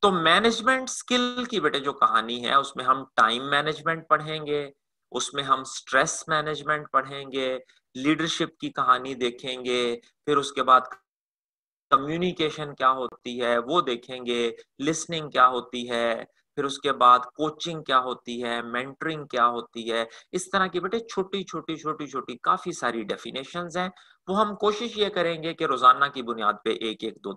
तो मैनेजमेंट स्किल की बेटे जो कहानी है उसमें हम टाइम मैनेजमेंट पढ़ेंगे, उसमें हम स्ट्रेस मैनेजमेंट पढ़ेंगे, लीडरशिप की कहानी देखेंगे, फिर उसके बाद कम्युनिकेशन क्या होती है वो देखेंगे, लिसनिंग क्या होती है, फिर उसके बाद कोचिंग क्या होती है, मेंटरिंग क्या होती है। इस तरह की बेटे छोटी छोटी छोटी छोटी काफी सारी डेफिनेशंस हैं। वो हम कोशिश ये करेंगे कि रोजाना की बुनियाद पे एक एक दो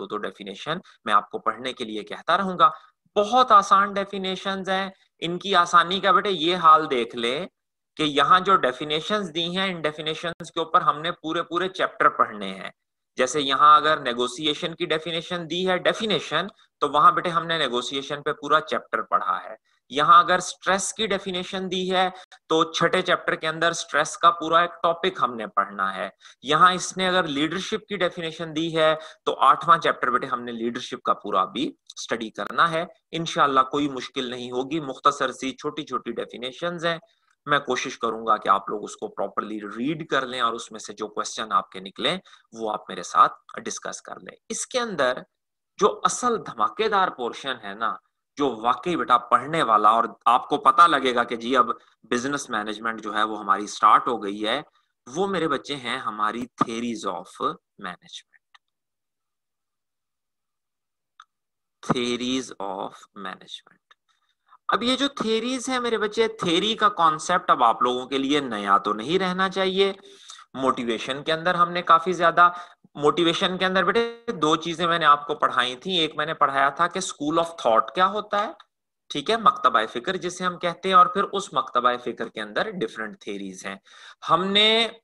दो डेफिनेशन मैं आपको पढ़ने के लिए कहता रहूंगा। बहुत आसान डेफिनेशंस हैं। इनकी आसानी का बेटे ये हाल देख ले कि यहाँ जो डेफिनेशंस दी हैं, इन डेफिनेशंस के ऊपर हमने पूरे पूरे चैप्टर पढ़ने हैं। जैसे यहाँ अगर नेगोशिएशन की डेफिनेशन दी है डेफिनेशन, तो वहां बेटे हमने नेगोशिएशन पे पूरा चैप्टर पढ़ा है। यहाँ अगर स्ट्रेस की डेफिनेशन दी है तो छठे चैप्टर के अंदर स्ट्रेस का पूरा एक टॉपिक हमने पढ़ना है। यहाँ इसने अगर लीडरशिप की डेफिनेशन दी है तो आठवां चैप्टर बेटे हमने लीडरशिप का पूरा भी स्टडी करना है। इंशाल्लाह कोई मुश्किल नहीं होगी, मुख्तसर सी छोटी छोटी डेफिनेशंस हैं। मैं कोशिश करूंगा कि आप लोग उसको प्रॉपरली रीड कर लें और उसमें से जो क्वेश्चन आपके निकले वो आप मेरे साथ डिस्कस कर लें। इसके अंदर जो असल धमाकेदार पोर्शन है ना, जो वाकई बेटा पढ़ने वाला, और आपको पता लगेगा कि जी अब बिजनेस मैनेजमेंट जो है वो हमारी स्टार्ट हो गई है, वो मेरे बच्चे हैं हमारी theories of management. Theories of management. अब ये जो थेरीज है मेरे बच्चे, थेरी का कॉन्सेप्ट अब आप लोगों के लिए नया तो नहीं रहना चाहिए। मोटिवेशन के अंदर हमने काफी ज्यादा, मोटिवेशन के अंदर बेटे दो चीजें मैंने आपको पढ़ाई थी। एक मैंने पढ़ाया था कि स्कूल ऑफ थॉट क्या होता है, ठीक है, मकतबा फिक्र जिसे हम कहते हैं, और फिर उस मकतबा फिक्र के अंदर डिफरेंट थेरीज हैं। हमने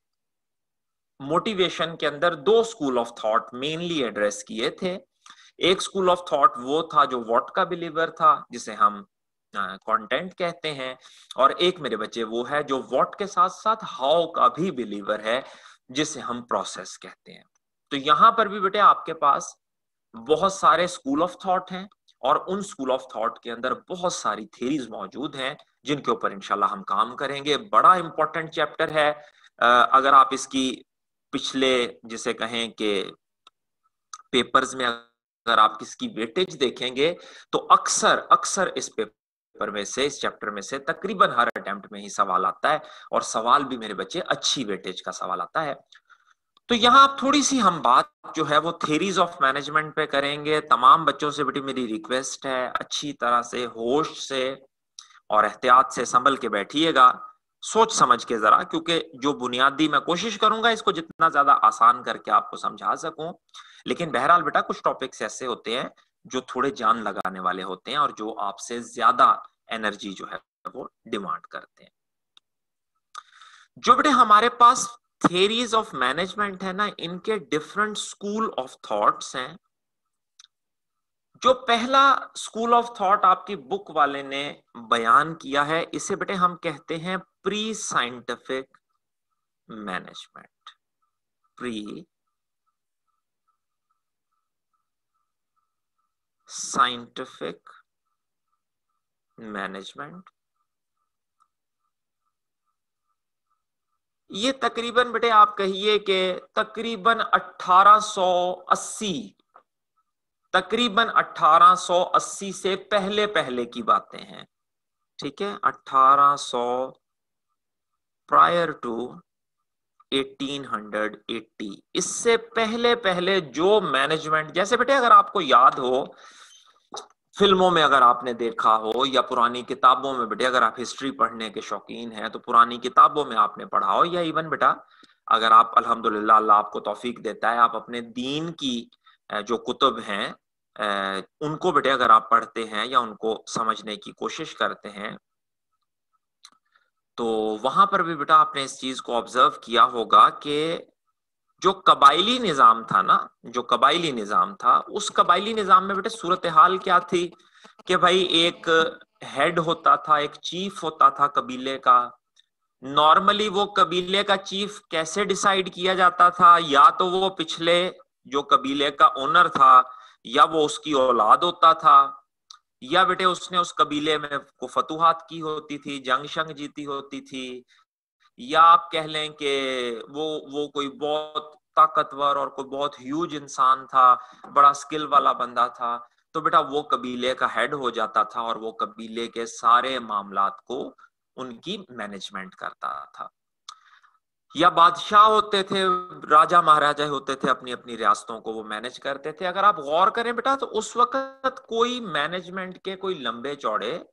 मोटिवेशन के अंदर दो school of thought mainly address किए थे। एक स्कूल ऑफ थॉट वो था जो व्हाट का बिलीवर था, जिसे हम कंटेंट कहते हैं, और एक मेरे बच्चे वो है जो व्हाट के साथ साथ हाउ का भी बिलीवर है, जिसे हम प्रोसेस कहते हैं। तो यहां पर भी बेटे आपके पास बहुत सारे स्कूल ऑफ थॉट हैं, और उन स्कूल ऑफ थॉट के अंदर बहुत सारी थेरीज मौजूद हैं जिनके ऊपर इंशाल्लाह हम काम करेंगे। बड़ा इंपॉर्टेंट चैप्टर है। अगर आप इसकी पिछले जिसे कहें कि पेपर्स में अगर आप किसकी वेटेज देखेंगे तो अक्सर अक्सर इस पेपर में से, इस चैप्टर में से तकरीबन हर अटेम्प्ट में ही सवाल आता है, और सवाल भी मेरे बच्चे अच्छी वेटेज का सवाल आता है। तो यहाँ आप थोड़ी सी हम बात जो है वो थेरीज ऑफ मैनेजमेंट पे करेंगे। तमाम बच्चों से बेटी मेरी रिक्वेस्ट है, अच्छी तरह से होश से और एहतियात से संभल के बैठिएगा, सोच समझ के जरा, क्योंकि जो बुनियादी मैं कोशिश करूंगा इसको जितना ज्यादा आसान करके आपको समझा सकूं। लेकिन बहरहाल बेटा कुछ टॉपिक्स ऐसे होते हैं जो थोड़े जान लगाने वाले होते हैं और जो आपसे ज्यादा एनर्जी जो है वो डिमांड करते हैं। जो बेटे हमारे पास थेरीज ऑफ मैनेजमेंट है ना, इनके डिफरेंट स्कूल ऑफ थॉट्स हैं। जो पहला स्कूल ऑफ थॉट आपकी बुक वाले ने बयान किया है, इसे बेटे हम कहते हैं pre scientific management. Pre scientific management. ये तकरीबन बेटे आप कहिए कि तकरीबन 1880 से पहले पहले की बातें हैं, ठीक है, 1800 प्रायर टू 1880। इससे पहले पहले जो मैनेजमेंट, जैसे बेटे अगर आपको याद हो, फिल्मों में अगर आपने देखा हो या पुरानी किताबों में, बेटे अगर आप हिस्ट्री पढ़ने के शौकीन हैं तो पुरानी किताबों में आपने पढ़ा हो, या इवन बेटा अगर आप अल्हम्दुलिल्लाह अल्लाह आपको तौफीक देता है, आप अपने दीन की जो कुतुब हैं उनको बेटे अगर आप पढ़ते हैं या उनको समझने की कोशिश करते हैं, तो वहां पर भी बेटा आपने इस चीज को ऑब्जर्व किया होगा कि जो कबाइली निजाम था ना, जो कबाइली निजाम था, उस कबाइली निजाम में बेटे सूरत हाल क्या थी कि भाई एक हेड होता था, एक चीफ होता था कबीले का। नॉर्मली वो कबीले का चीफ कैसे डिसाइड किया जाता था, या तो वो पिछले जो कबीले का ओनर था या वो उसकी औलाद होता था, या बेटे उसने उस कबीले में को फतूहात की होती थी, जंग शंग जीती होती थी, या आप कह लें कि वो कोई बहुत ताकतवर और कोई बहुत ह्यूज इंसान था, बड़ा स्किल वाला बंदा था, तो बेटा वो कबीले का हेड हो जाता था और वो कबीले के सारे मामलात को उनकी मैनेजमेंट करता था। या बादशाह होते थे, राजा महाराजा होते थे, अपनी अपनी रियासतों को वो मैनेज करते थे। अगर आप गौर करें बेटा तो उस वक्त कोई मैनेजमेंट के कोई लंबे चौड़े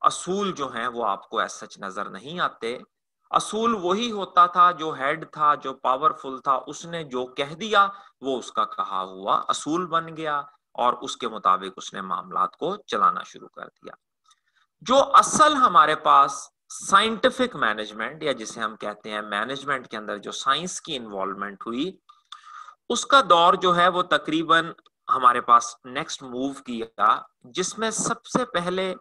असूल जो हैं वो आपको एज सच नजर नहीं आते। असूल वही होता था जो हेड था, जो पावरफुल था, उसने जो कह दिया वो उसका कहा हुआ असूल बन गया और उसके मुताबिक उसने मामलात को चलाना शुरू कर दिया। जो असल हमारे पास साइंटिफिक मैनेजमेंट या जिसे हम कहते हैं मैनेजमेंट के अंदर जो साइंस की इन्वॉल्वमेंट हुई, उसका दौर जो है वो तकरीबन हमारे पास नेक्स्ट मूव किया, जिसमें सबसे पहले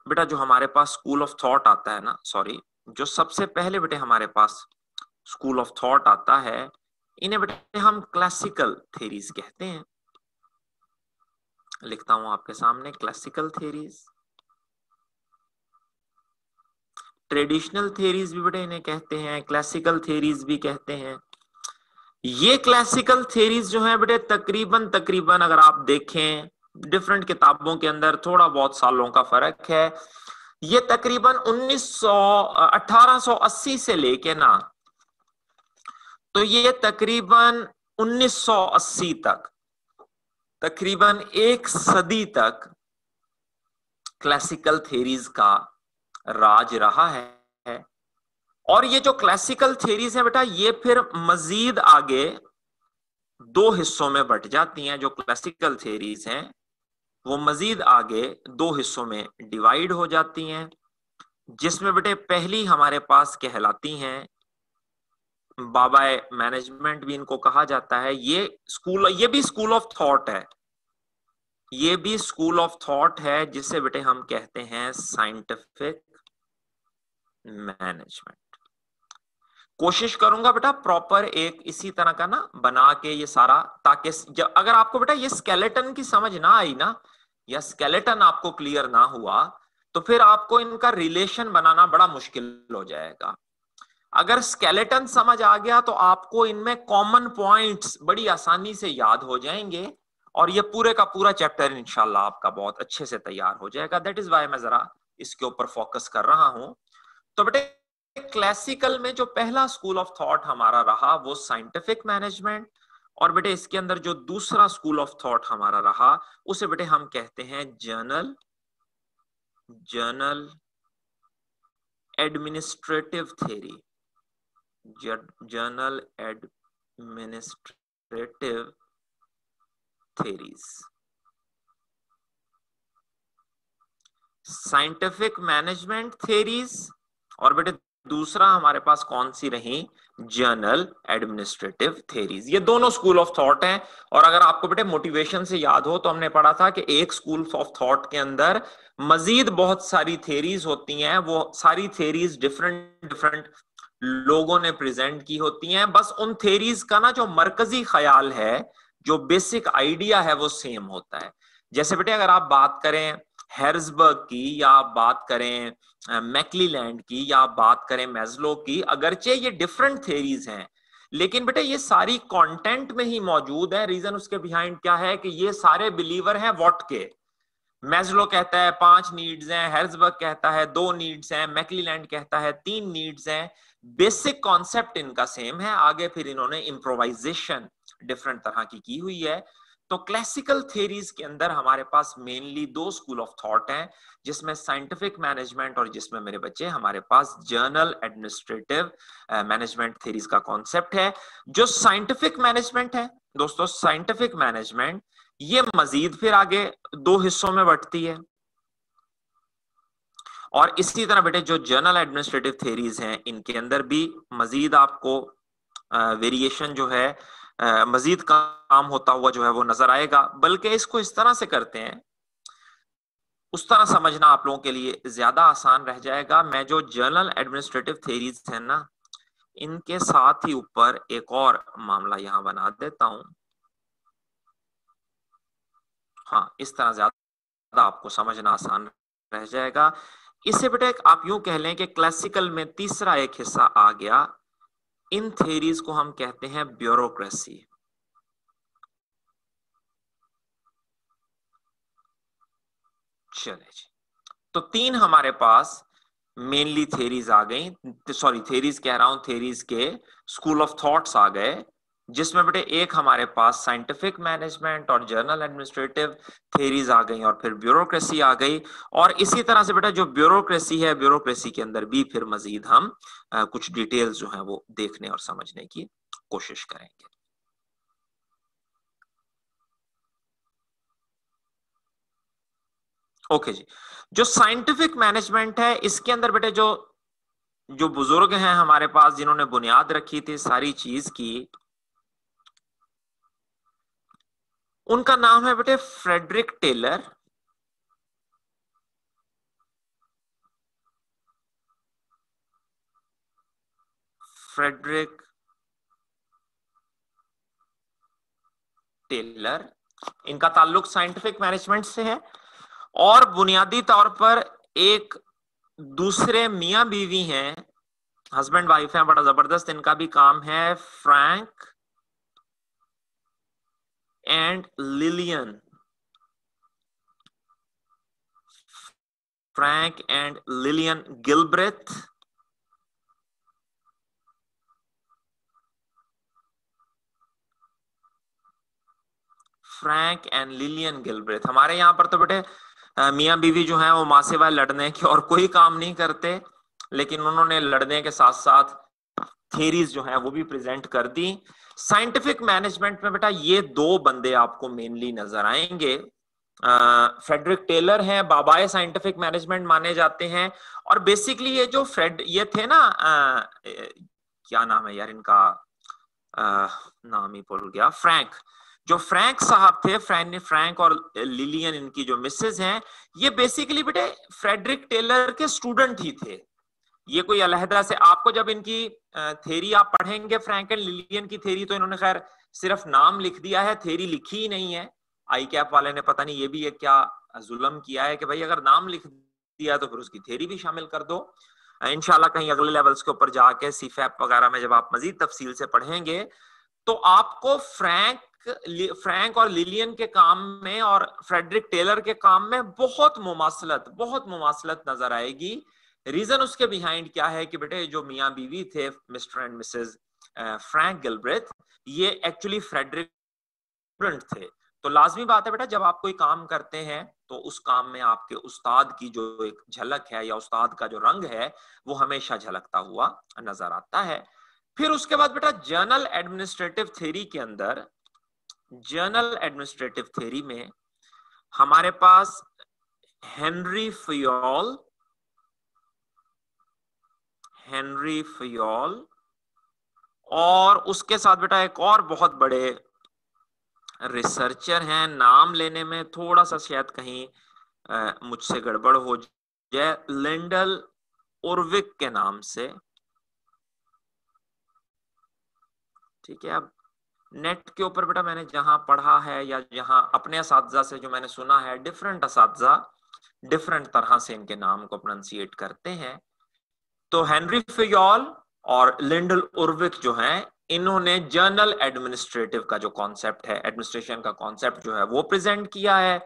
बेटा जो हमारे पास स्कूल ऑफ थॉट आता है ना, सॉरी, जो सबसे पहले बेटे हमारे पास स्कूल ऑफ थॉट आता है, इन्हें बेटे हम क्लासिकल थेरीज कहते हैं। लिखता हूं आपके सामने, क्लासिकल थेरीज। ट्रेडिशनल थेरीज भी बेटे इन्हें कहते हैं, क्लासिकल थेरीज भी कहते हैं। ये क्लासिकल थेरीज जो है बेटे तकरीबन तकरीबन अगर आप देखें डिफरेंट किताबों के अंदर थोड़ा बहुत सालों का फर्क है, ये तकरीबन 1880 से लेके ना, तो ये तकरीबन 1980 तक, तकरीबन एक सदी तक क्लासिकल थेरीज का राज रहा है। और ये जो क्लासिकल थेरीज है बेटा ये फिर मजीद आगे दो हिस्सों में बट जाती हैं। जो क्लासिकल थेरीज हैं वो मजीद आगे दो हिस्सों में डिवाइड हो जाती हैं, जिसमें बेटे पहली हमारे पास कहलाती हैं बाबाए मैनेजमेंट भी इनको कहा जाता है। ये स्कूल, ये भी स्कूल ऑफ थॉट है, ये भी स्कूल ऑफ थॉट है जिसे बेटे हम कहते हैं साइंटिफिक मैनेजमेंट। कोशिश करूंगा बेटा प्रॉपर एक इसी तरह का ना बना के ये सारा, ताकि अगर आपको बेटा ये स्केलेटन की समझ ना आई ना, या स्केलेटन आपको क्लियर ना हुआ, तो फिर आपको इनका रिलेशन बनाना बड़ा मुश्किल हो जाएगा। अगर स्केलेटन समझ आ गया तो आपको इनमें कॉमन पॉइंट्स बड़ी आसानी से याद हो जाएंगे और ये पूरे का पूरा चैप्टर इंशाल्लाह आपका बहुत अच्छे से तैयार हो जाएगा। दैट इज वाई मैं जरा इसके ऊपर फोकस कर रहा हूं। तो बेटे क्लासिकल में जो पहला स्कूल ऑफ थॉट हमारा रहा वो साइंटिफिक मैनेजमेंट, और बेटे इसके अंदर जो दूसरा स्कूल ऑफ थॉट हमारा रहा उसे बेटे हम कहते हैं journal administrative theory, journal administrative theories. Scientific management theories, और बेटे दूसरा हमारे पास कौन सी रही, जर्नल एडमिनिस्ट्रेटिव थ्योरीज। ये दोनों स्कूल ऑफ थॉट हैं। और अगर आपको बेटे मोटिवेशन से याद हो तो हमने पढ़ा था कि एक स्कूल ऑफ थॉट के अंदर मजीद बहुत सारी थ्योरीज होती हैं, वो सारी थ्योरीज डिफरेंट डिफरेंट लोगों ने प्रेजेंट की होती हैं। बस उन थ्योरीज का ना जो मरकजी ख्याल है, जो बेसिक आइडिया है वो सेम होता है। जैसे बेटे अगर आप बात करें हेर्जबर्ग की, या आप बात करें मैकलीलैंड की, या आप बात करें मैस्लो की, अगरचे ये डिफरेंट थ्योरीज हैं लेकिन बेटे ये सारी कंटेंट में ही मौजूद है। रीजन उसके बिहाइंड क्या है कि ये सारे बिलीवर हैं व्हाट के। मैस्लो कहता है 5 नीड्स हैं, हेर्जबर्ग कहता है 2 नीड्स हैं, मैकलीलैंड कहता है 3 नीड्स हैं। बेसिक कॉन्सेप्ट इनका सेम है, आगे फिर इन्होंने इम्प्रोवाइजेशन डिफरेंट तरह की हुई है। तो क्लासिकल थ्योरीज के अंदर हमारे पास मेनली दो स्कूल ऑफ थॉट हैं, जिसमें साइंटिफिक मैनेजमेंट और जिसमें मेरे बच्चे हमारे पास जर्नल एडमिनिस्ट्रेटिव मैनेजमेंट थ्योरीज का कॉन्सेप्ट है। जो साइंटिफिक मैनेजमेंट है दोस्तों, साइंटिफिक मैनेजमेंट ये मजीद फिर आगे दो हिस्सों में बंटती है। और इसी तरह बेटे जो जर्नल एडमिनिस्ट्रेटिव थ्योरीज हैं इनके अंदर भी मजीद आपको वेरिएशन जो है, मजीद काम होता हुआ जो है वो नजर आएगा। बल्कि इसको इस तरह से करते हैं, उस तरह समझना आप लोगों के लिए ज्यादा आसान रह जाएगा। मैं जो जर्नल एडमिनिस्ट्रेटिव थ्योरीज है ना, इनके साथ ही ऊपर एक और मामला यहां बना देता हूं। हाँ, इस तरह ज्यादा आपको समझना आसान रह जाएगा। इससे बेटे आप यूं कह लें कि क्लासिकल में तीसरा एक हिस्सा आ गया, इन थ्योरीज को हम कहते हैं ब्यूरोक्रेसी। चले जी, तो 3 हमारे पास मेनली थेरीज आ गई, सॉरी थेरीज कह रहा हूं, थेरीज के स्कूल ऑफ थॉट्स आ गए, जिसमें बेटे एक हमारे पास साइंटिफिक मैनेजमेंट और जर्नल एडमिनिस्ट्रेटिव थेरीज आ गई, और फिर ब्यूरोक्रेसी आ गई। और इसी तरह से बेटा जो ब्यूरोक्रेसी है, ब्यूरोक्रेसी के अंदर भी फिर मजीद हम कुछ डिटेल्स जो है वो देखने और समझने की कोशिश करेंगे। ओके जी, जो साइंटिफिक मैनेजमेंट है इसके अंदर बेटे जो जो बुजुर्ग हैं हमारे पास जिन्होंने बुनियाद रखी थी सारी चीज की, उनका नाम है बेटे फ्रेडरिक टेलर। फ्रेडरिक टेलर, इनका ताल्लुक साइंटिफिक मैनेजमेंट से है, और बुनियादी तौर पर एक दूसरे मियां बीवी हैं, हस्बैंड वाइफ हैं, बड़ा जबरदस्त इनका भी काम है, Frank and Lillian, Frank and Lillian Gilbreth. Frank and Lillian Gilbreth, हमारे यहां पर तो बेटे मियां बीवी जो हैं वो माँ से वाय लड़ने के और कोई काम नहीं करते, लेकिन उन्होंने लड़ने के साथ साथ थेरीज जो है वो भी प्रेजेंट कर दी। साइंटिफिक मैनेजमेंट में बेटा ये दो बंदे आपको मेनली नजर आएंगे। फ्रेडरिक टेलर हैं, बाबाए साइंटिफिक मैनेजमेंट माने जाते हैं, और बेसिकली ये जो ये थे ना, क्या नाम है यार इनका, नाम ही भूल गया, फ्रैंक, जो फ्रैंक साहब थे, फ्रैंक और लिलियन इनकी जो मिसेज हैं, ये बेसिकली बेटे फ्रेडरिक टेलर के स्टूडेंट ही थे। ये कोई अलहदा से आपको जब इनकी थेरी आप पढ़ेंगे, फ्रैंक एंड लिलियन की थेरी, तो इन्होंने खैर सिर्फ नाम लिख दिया है, थेरी लिखी ही नहीं है। आई कैप वाले ने पता नहीं ये भी एक क्या जुल्म किया है कि भाई अगर नाम लिख दिया तो फिर उसकी थेरी भी शामिल कर दो। इंशाल्लाह कहीं अगले लेवल्स के ऊपर जाके सीफैप वगैरह में जब आप मजीद तफसील से पढ़ेंगे तो आपको फ्रैंक और लिलियन के काम में और फ्रेडरिक टेलर के काम में बहुत मुमासलत नजर आएगी। रीजन उसके बिहाइंड क्या है कि बेटे जो मियां बीवी थे mister and Mrs Frank Gilbreth, ये एक्चुअली फ्रेडरिक स्टूडेंट थे। तो लाजमी बात है बेटा जब आप कोई काम करते हैं तो उस काम में आपके उस्ताद की जो एक झलक है या उस्ताद का जो रंग है वो हमेशा झलकता हुआ नजर आता है। फिर उसके बाद बेटा जर्नल एडमिनिस्ट्रेटिव थ्योरी के अंदर, जर्नल एडमिनिस्ट्रेटिव थ्योरी में हमारे पास हेनरी फयोल और उसके साथ बेटा एक और बहुत बड़े रिसर्चर हैं, नाम लेने में थोड़ा सा शायद कहीं मुझसे गड़बड़ हो जाए, लिंडल उर्विक के नाम से। ठीक है, अब नेट के ऊपर बेटा मैंने जहां पढ़ा है या जहां अपने असातिज़ा से जो मैंने सुना है, डिफरेंट असातिज़ा डिफरेंट तरह से इनके नाम को प्रोनाउंसिएट करते हैं। तो हेनरी फयोल और लिंडल उर्विक जो हैं, इन्होंने जर्नल एडमिनिस्ट्रेटिव का जो कॉन्सेप्ट है, एडमिनिस्ट्रेशन का कॉन्सेप्ट जो है वो प्रेजेंट किया है।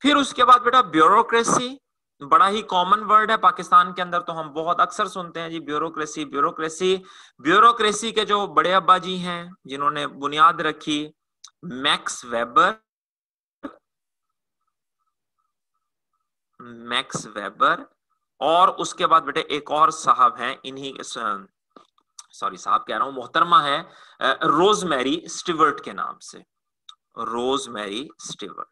फिर उसके बाद बेटा ब्यूरोक्रेसी, बड़ा ही कॉमन वर्ड है पाकिस्तान के अंदर, तो हम बहुत अक्सर सुनते हैं जी ब्यूरोक्रेसी ब्यूरोक्रेसी। ब्यूरोक्रेसी के जो बड़े अब्बा जी हैं जिन्होंने बुनियाद रखी, मैक्स वेबर, और उसके बाद बेटे एक और साहब हैं, इन्हीं सॉरी साहब कह रहा हूं, मोहतरमा है, रोजमेरी स्टीवर्ट के नाम से, रोजमेरी स्टीवर्ट।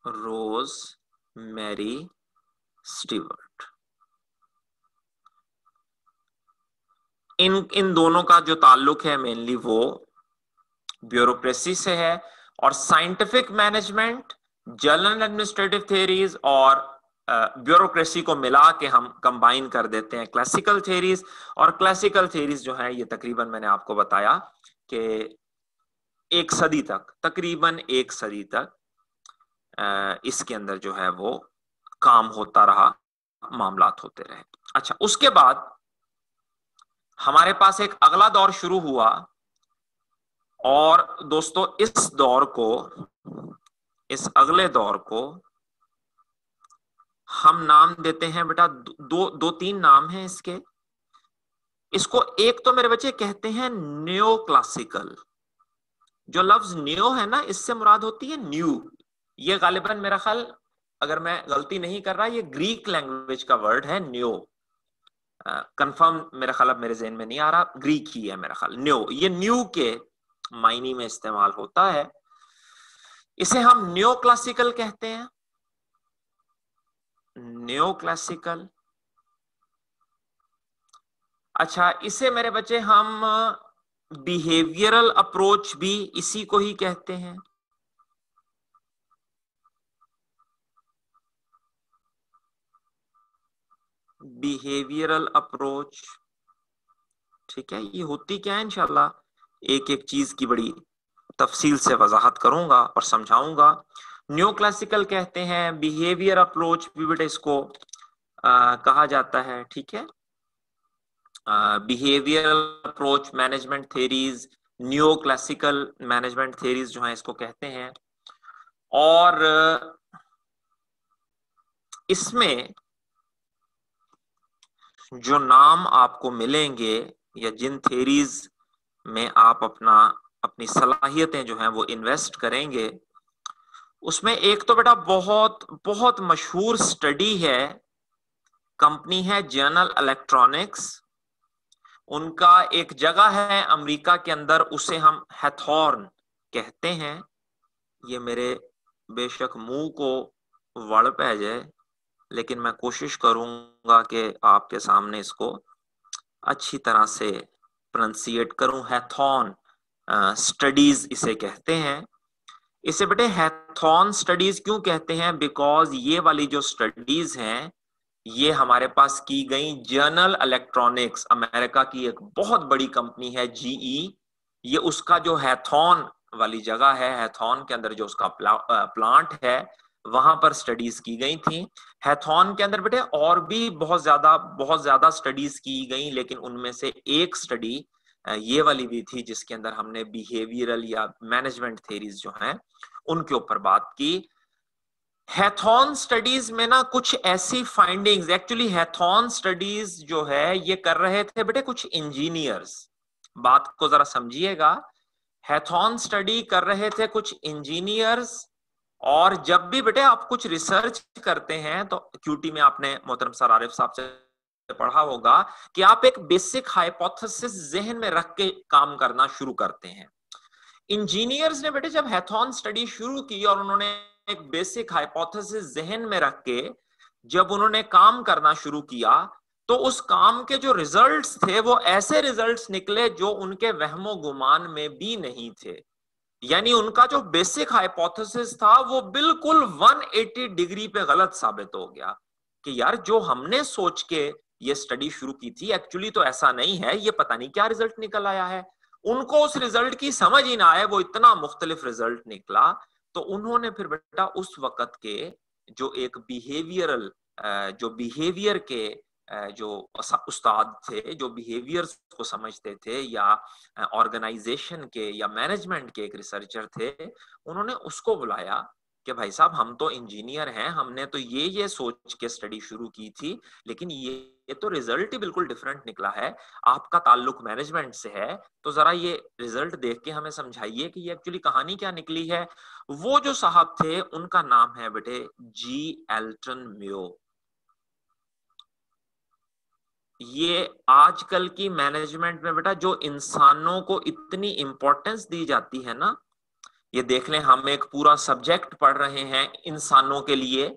रोजमेरी स्टीवर्ट, इन दोनों का जो ताल्लुक है मेनली वो ब्यूरोक्रेसी से है, और scientific management, journal administrative theories और ब्यूरोक्रेसी को मिला के हम कंबाइन कर देते हैं क्लासिकल थ्योरीज। और क्लासिकल थ्योरीज जो है ये तकरीबन मैंने आपको बताया कि तकरीबन एक सदी तक इसके अंदर जो है वो काम होता रहा, मामलात होते रहे। अच्छा, उसके बाद हमारे पास एक अगला दौर शुरू हुआ और दोस्तों इस दौर को, इस अगले दौर को हम नाम देते हैं बेटा, दो तीन नाम हैं इसके। इसको एक तो मेरे बच्चे कहते हैं न्यो क्लासिकल। जो लफ्ज न्यो है ना, इससे मुराद होती है न्यू। ये गालिबन मेरा ख्याल, अगर मैं गलती नहीं कर रहा, ये ग्रीक लैंग्वेज का वर्ड है न्यो। कंफर्म मेरा ख्याल अब मेरे जहन में नहीं आ रहा, ग्रीक ही है मेरा ख्याल न्यो। ये न्यू के मायने में इस्तेमाल होता है। इसे हम न्यो क्लासिकल कहते हैं, न्यो क्लासिकल। अच्छा, इसे मेरे बच्चे हम बिहेवियरल अप्रोच भी इसी को ही कहते हैं। बिहेवियरल अप्रोच, ठीक है। ये होती क्या है, इंशाल्लाह एक एक चीज की बड़ी तफसील से वजाहत करूंगा और समझाऊंगा। न्यो क्लासिकल कहते हैं, बिहेवियर अप्रोच भी बेटा इसको कहा जाता है, ठीक है। Behavioural approach management theories, न्यो classical management theories जो है इसको कहते हैं। और इसमें जो नाम आपको मिलेंगे या जिन थ्योरीज में आप अपनी सलाहियतें जो हैं वो इन्वेस्ट करेंगे, उसमें एक तो बेटा बहुत बहुत मशहूर स्टडी है, कंपनी है जनरल इलेक्ट्रॉनिक्स। उनका एक जगह है अमेरिका के अंदर, उसे हम हैथॉर्न कहते हैं। ये मेरे बेशक मुंह को वड़ पै जाए, लेकिन मैं कोशिश करूंगा कि आपके सामने इसको अच्छी तरह से प्रोनाउंसिएट करूं। हैथॉर्न स्टडीज इसे कहते हैं। इसे बेटे हैथॉर्न स्टडीज क्यों कहते हैं? बिकॉज ये वाली जो स्टडीज हैं ये हमारे पास की गई जनरल इलेक्ट्रॉनिक्स, अमेरिका की एक बहुत बड़ी कंपनी है जीई, ये उसका जो हैथॉर्न वाली जगह है, हैथॉर्न के अंदर जो उसका प्लांट है, वहां पर स्टडीज की गई थी। हैथॉर्न के अंदर बेटे और भी बहुत ज्यादा स्टडीज की गई, लेकिन उनमें से एक स्टडी ये वाली भी थी जिसके अंदर हमने बिहेवियरल या मैनेजमेंट थ्योरीज जो हैं उनके ऊपर बात की। हैथॉर्न स्टडीज में ना कुछ ऐसी फाइंडिंग्स, एक्चुअली हैथॉर्न स्टडीज जो है ये कर रहे थे बेटे कुछ इंजीनियर्स, बात को जरा समझिएगा। हैथॉर्न स्टडी कर रहे थे कुछ इंजीनियर्स, और जब भी बेटे आप कुछ रिसर्च करते हैं तो क्यूटी में आपने मोहतरम सर आरिफ साहब से पढ़ा होगा कि आप एक बेसिक हाइपोथेसिस जहन में रख के काम करना शुरू करते हैं। इंजीनियर्स ने बेटे जब हैथॉर्न स्टडी शुरू की और उन्होंने एक बेसिक हाइपोथेसिस जहन में रख के जब उन्होंने काम करना शुरू किया, तो उस काम के जो रिजल्ट्स थे वो ऐसे रिजल्ट्स निकले जो उनके वहमो गुमान में भी नहीं थे। यानी उनका जो बेसिक हाइपोथेसिस था वो बिल्कुल 180 डिग्री पे गलत साबित हो गया कि यार जो हमने सोच के ये स्टडी शुरू की थी एक्चुअली तो ऐसा नहीं है, ये पता नहीं क्या रिजल्ट निकल आया है। उनको उस रिजल्ट की समझ ही ना आए, वो इतना मुख्तलिफ रिजल्ट निकला। तो उन्होंने फिर बेटा उस वक्त के जो एक बिहेवियरल जो बिहेवियर के जो उस्ताद थे, जो बिहेवियर्स को समझते थे, या ऑर्गेनाइजेशन के या मैनेजमेंट के एक रिसर्चर थे, उन्होंने उसको बुलाया कि भाई साहब हम तो इंजीनियर हैं, हमने तो ये सोच के स्टडी शुरू की थी, लेकिन ये तो रिजल्ट ही बिल्कुल डिफरेंट निकला है। आपका ताल्लुक मैनेजमेंट से है, तो जरा ये रिजल्ट देख के हमें समझाइए कि ये एक्चुअली कहानी क्या निकली है। वो जो साहब थे उनका नाम है बेटे जी एल्टन म्यो। ये आजकल की मैनेजमेंट में बेटा जो इंसानों को इतनी इंपॉर्टेंस दी जाती है ना, ये देख लें हम एक पूरा सब्जेक्ट पढ़ रहे हैं इंसानों के लिए,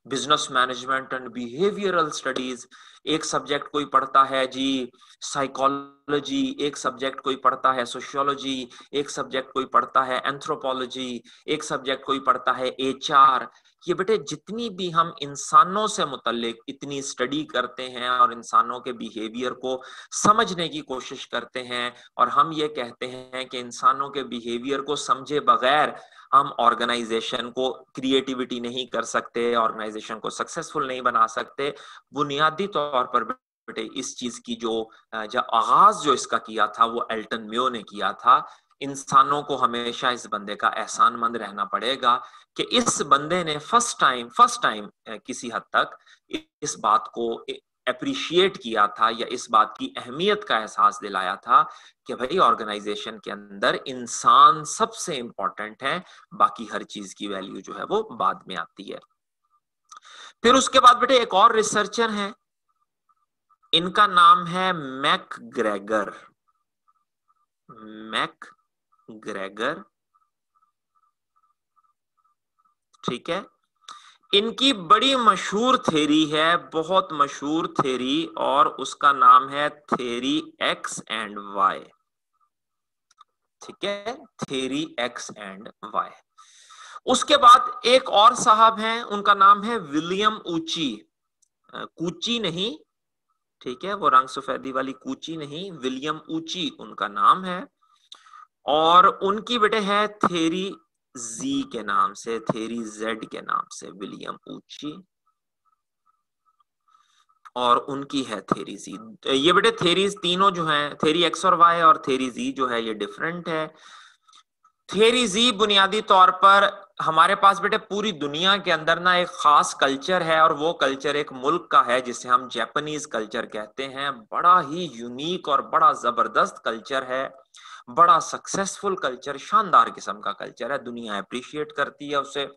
business management and behavioural studies. एक सब्जेक्ट कोई पढ़ता है जी साइकोलॉजी, एक सब्जेक्ट कोई पढ़ता है सोशियोलॉजी, एक सब्जेक्ट कोई पढ़ता है एंथ्रोपोलॉजी, एक सब्जेक्ट कोई पढ़ता है एचआर। ये बेटे जितनी भी हम इंसानों से मुतल्लिक इतनी स्टडी करते हैं और इंसानों के बिहेवियर को समझने की कोशिश करते हैं, और हम ये कहते हैं कि इंसानों के बिहेवियर को समझे बगैर हम ऑर्गेनाइजेशन को क्रिएटिविटी नहीं कर सकते, ऑर्गेनाइजेशन को सक्सेसफुल नहीं बना सकते। बुनियादी तौर पर बेटे इस चीज की जो आगाज जो इसका किया था वो एल्टन म्यो ने किया था। इंसानों को हमेशा इस बंदे का एहसानमंद रहना पड़ेगा कि इस बंदे ने फर्स्ट टाइम किसी हद तक इस बात को अप्रिशिएट किया था या इस बात की अहमियत का एहसास दिलाया था कि भाई ऑर्गेनाइजेशन के अंदर इंसान सबसे इंपॉर्टेंट है, बाकी हर चीज की वैल्यू जो है वो बाद में आती है। फिर उसके बाद बेटे एक और रिसर्चर हैं, इनका नाम है मैकग्रेगर। मैकग्रेगर, ठीक है। इनकी बड़ी मशहूर थ्योरी है, बहुत मशहूर थ्योरी, और उसका नाम है थ्योरी एक्स एंड वाई। ठीक है, थ्योरी एक्स एंड वाई। उसके बाद एक और साहब हैं, उनका नाम है विलियम ऊची। कूची नहीं, ठीक है, वो रंग सफेदी वाली कूची नहीं, विलियम ऊची उनका नाम है। और उनकी बेटे है थ्योरी जी के नाम से, थ्योरी जेड के नाम से, विलियम ऊची, और उनकी है थ्योरी जी। ये बेटे थ्योरीज तीनों जो हैं, थ्योरी एक्स और वाई और थ्योरी जी जो है ये डिफरेंट है। थ्योरी जी बुनियादी तौर पर हमारे पास बेटे पूरी दुनिया के अंदर ना एक खास कल्चर है, और वो कल्चर एक मुल्क का है जिसे हम जापानीज कल्चर कहते हैं। बड़ा ही यूनिक और बड़ा जबरदस्त कल्चर है, बड़ा सक्सेसफुल कल्चर, शानदार किस्म का कल्चर है, दुनिया अप्रिशिएट करती है उसे।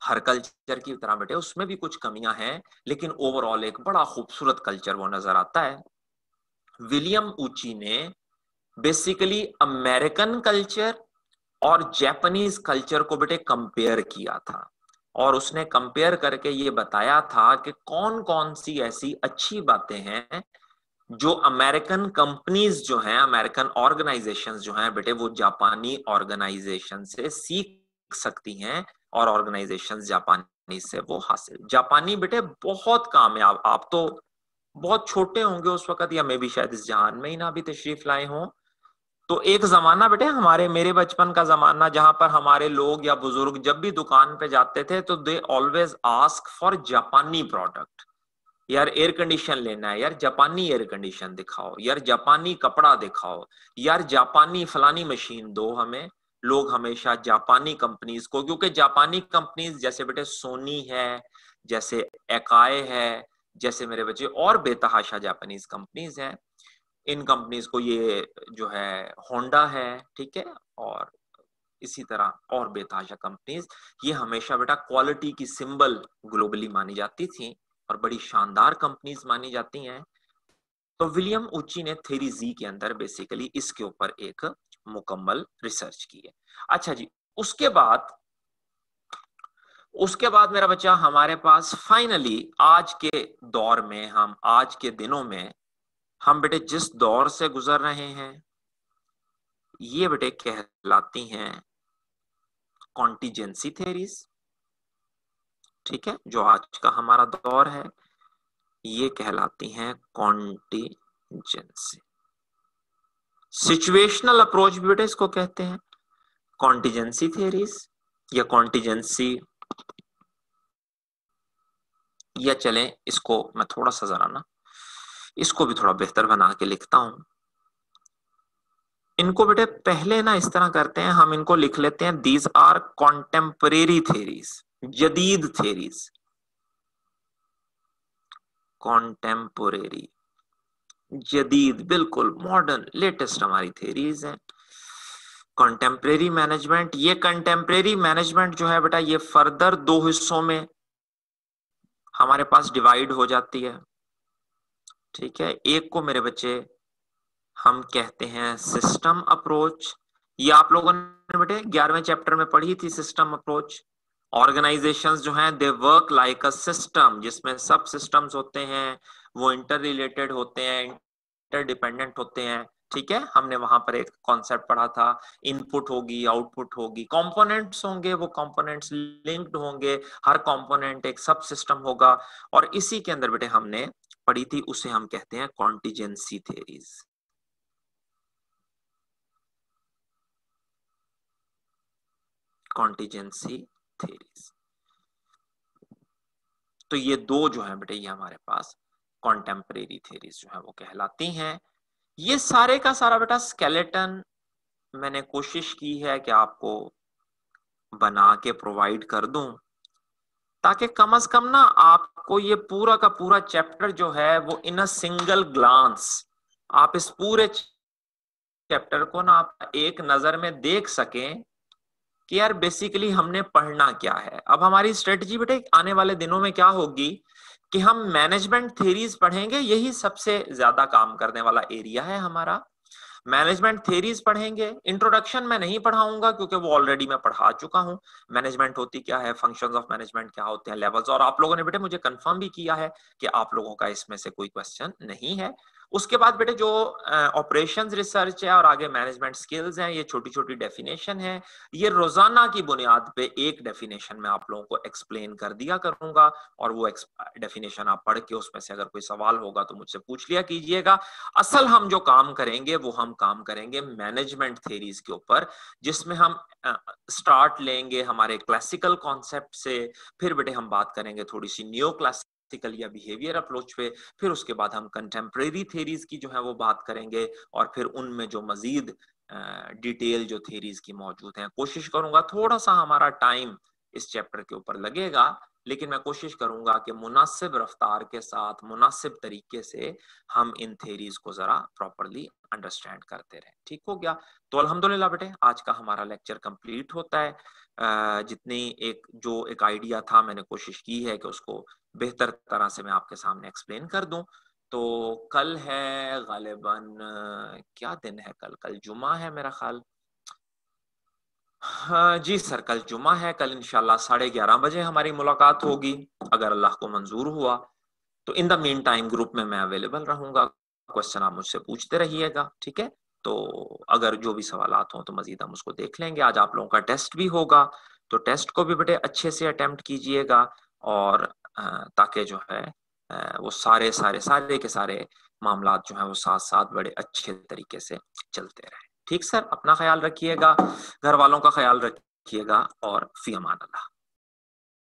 हर कल्चर की तरह बेटे उसमें भी कुछ कमियां हैं, लेकिन ओवरऑल एक बड़ा खूबसूरत कल्चर वो नजर आता है। विलियम ऊची ने बेसिकली अमेरिकन कल्चर और जापानीज कल्चर को बेटे कंपेयर किया था, और उसने कंपेयर करके ये बताया था कि कौन कौन सी ऐसी अच्छी बातें हैं जो अमेरिकन कंपनीज जो हैं, अमेरिकन ऑर्गेनाइजेशंस जो हैं बेटे, वो जापानी ऑर्गेनाइजेशन से सीख सकती हैं, और ऑर्गेनाइजेशंस जापानी से वो हासिल। जापानी बेटे बहुत कामयाब, आप तो बहुत छोटे होंगे उस वक्त, या मैं भी शायद इस जहान में ही ना भी तशरीफ लाए हों। तो एक जमाना बेटे हमारे, मेरे बचपन का जमाना, जहां पर हमारे लोग या बुजुर्ग जब भी दुकान पे जाते थे तो दे ऑलवेज आस्क फॉर जापानी प्रोडक्ट। यार एयर कंडीशन लेना है, यार जापानी एयर कंडीशन दिखाओ, यार जापानी कपड़ा दिखाओ, यार जापानी फलानी मशीन दो हमें। लोग हमेशा जापानी कंपनीज को, क्योंकि जापानी कंपनीज जैसे बेटे सोनी है, जैसे एकाए है, जैसे मेरे बच्चे और बेतहाशा जापानीज कंपनीज हैं, इन कंपनीज को, ये जो है होंडा है, ठीक है, और इसी तरह और बेतहाशा कंपनीज, ये हमेशा बेटा क्वालिटी की सिंबल ग्लोबली मानी जाती थी और बड़ी शानदार कंपनीज मानी जाती हैं। तो विलियम ऊची ने थ्योरी जी के अंदर बेसिकली इसके ऊपर एक मुकम्मल रिसर्च की है। अच्छा जी, उसके बाद मेरा बच्चा हमारे पास फाइनली आज के दौर में, हम आज के दिनों में हम बेटे जिस दौर से गुजर रहे हैं, ये बेटे कहलाती हैं कॉन्टिजेंसी थ्योरीज। ठीक है, जो आज का हमारा दौर है ये कहलाती हैं कॉन्टिजेंसी। सिचुएशनल अप्रोच भी बेटे इसको कहते हैं, कॉन्टिजेंसी थ्योरीज या कॉन्टिजेंसी, या चलें इसको मैं थोड़ा सा जरा ना इसको भी थोड़ा बेहतर बना के लिखता हूं। इनको बेटे पहले ना इस तरह करते हैं, हम इनको लिख लेते हैं, दीज आर कॉन्टेम्परेरी थ्योरीज, जदीद थ्योरीज, कॉन्टेम्पोरेरी, जदीद, बिल्कुल मॉडर्न लेटेस्ट हमारी थ्योरीज हैं। कंटेम्परेरी मैनेजमेंट, ये कंटेम्परेरी मैनेजमेंट जो है बेटा ये फर्दर दो हिस्सों में हमारे पास डिवाइड हो जाती है। ठीक है, एक को मेरे बच्चे हम कहते हैं सिस्टम अप्रोच। ये आप लोगों ने बेटे 11वें चैप्टर में पढ़ी थी, सिस्टम अप्रोच। ऑर्गेनाइजेशंस जो हैं they work like a system, जिसमें सब सिस्टम्स होते हैं, वो इंटर रिलेटेड होते हैं, इंटर डिपेंडेंट होते हैं। ठीक है, हमने वहां पर एक कॉन्सेप्ट पढ़ा था, इनपुट होगी, आउटपुट होगी, कंपोनेंट्स होंगे, वो कंपोनेंट्स लिंक्ड होंगे, हर कंपोनेंट एक सब सिस्टम होगा, और इसी के अंदर बेटे हमने पढ़ी थी, उसे हम कहते हैं कॉन्टिजेंसी थ्योरीज। कॉन्टिजेंसी थ्योरीज, तो ये दो जो है बेटे ये हमारे पास कॉन्टेम्परेरी थ्योरीज जो है वो कहलाती हैं। ये सारे का सारा बेटा स्केलेटन मैंने कोशिश की है कि आपको बना के प्रोवाइड कर दूं, ताकि कम से कम ना आपको ये पूरा का पूरा चैप्टर जो है वो इन अ सिंगल ग्लांस, आप इस पूरे चैप्टर को ना आप एक नजर में देख सकें कि यार बेसिकली हमने पढ़ना क्या है। अब हमारी स्ट्रेटजी बेटे आने वाले दिनों में क्या होगी कि हम मैनेजमेंट थ्योरीज पढ़ेंगे, यही सबसे ज्यादा काम करने वाला एरिया है हमारा। मैनेजमेंट थ्योरीज पढ़ेंगे, इंट्रोडक्शन में नहीं पढ़ाऊंगा क्योंकि वो ऑलरेडी मैं पढ़ा चुका हूं। मैनेजमेंट होती क्या है, फंक्शंस ऑफ मैनेजमेंट क्या होते हैं, लेवल्स, और आप लोगों ने बेटे मुझे कंफर्म भी किया है कि आप लोगों का इसमें से कोई क्वेश्चन नहीं है। उसके बाद बेटे जो ऑपरेशंस रिसर्च है और आगे मैनेजमेंट स्किल्स हैं, ये छोटी छोटी डेफिनेशन है, ये रोजाना की बुनियाद पे एक डेफिनेशन में आप लोगों को एक्सप्लेन कर दिया करूंगा, और वो डेफिनेशन आप पढ़ के उसमें से अगर कोई सवाल होगा तो मुझसे पूछ लिया कीजिएगा। असल हम जो काम करेंगे वो हम काम करेंगे मैनेजमेंट थ्योरीज के ऊपर, जिसमें हम स्टार्ट लेंगे हमारे क्लासिकल कॉन्सेप्ट से, फिर बेटे हम बात करेंगे थोड़ी सी न्यू क्लासिकल या बिहेवियर अप्रोच पे, फिर उसके बाद हम कंटेम्प्रेरी थ्योरीज की जो है वो बात करेंगे, और फिर उनमें जो मजीद डिटेल जो थ्योरीज की मौजूद हैं। कोशिश करूंगा थोड़ा सा हमारा टाइम इस चैप्टर के ऊपर लगेगा, लेकिन मैं कोशिश करूंगा कि मुनासिब रफ्तार के साथ मुनासिब तरीके से हम इन थ्योरीज को जरा प्रॉपरली अंडरस्टैंड करते रहें। ठीक हो गया? तो अल्हम्दुलिल्लाह बेटे आज का हमारा लेक्चर कंप्लीट होता है। जितनी एक आइडिया था मैंने कोशिश की है कि उसको बेहतर तरह से मैं आपके सामने एक्सप्लेन कर दूं। तो कल है गालिबन, क्या दिन है कल? कल जुमा है मेरा ख्याल। हाँ जी सर, कल जुमा है। कल इंशाल्लाह 11:30 बजे हमारी मुलाकात होगी, अगर अल्लाह को मंजूर हुआ तो। In the mean time group में मैं अवेलेबल रहूंगा, क्वेश्चन आप मुझसे पूछते रहिएगा, ठीक है? तो अगर जो भी सवालात हों तो मजीद हम उसको देख लेंगे। आज आप लोगों का टेस्ट भी होगा, तो टेस्ट को भी बेटे अच्छे से अटेम्प्ट कीजिएगा, और ताकि जो है वो सारे के सारे मामलात जो हैं वो साथ साथ बड़े अच्छे तरीके से चलते रहे। ठीक सर, अपना ख्याल रखिएगा, घर वालों का ख्याल रखिएगा, और फी अमान अल्लाह।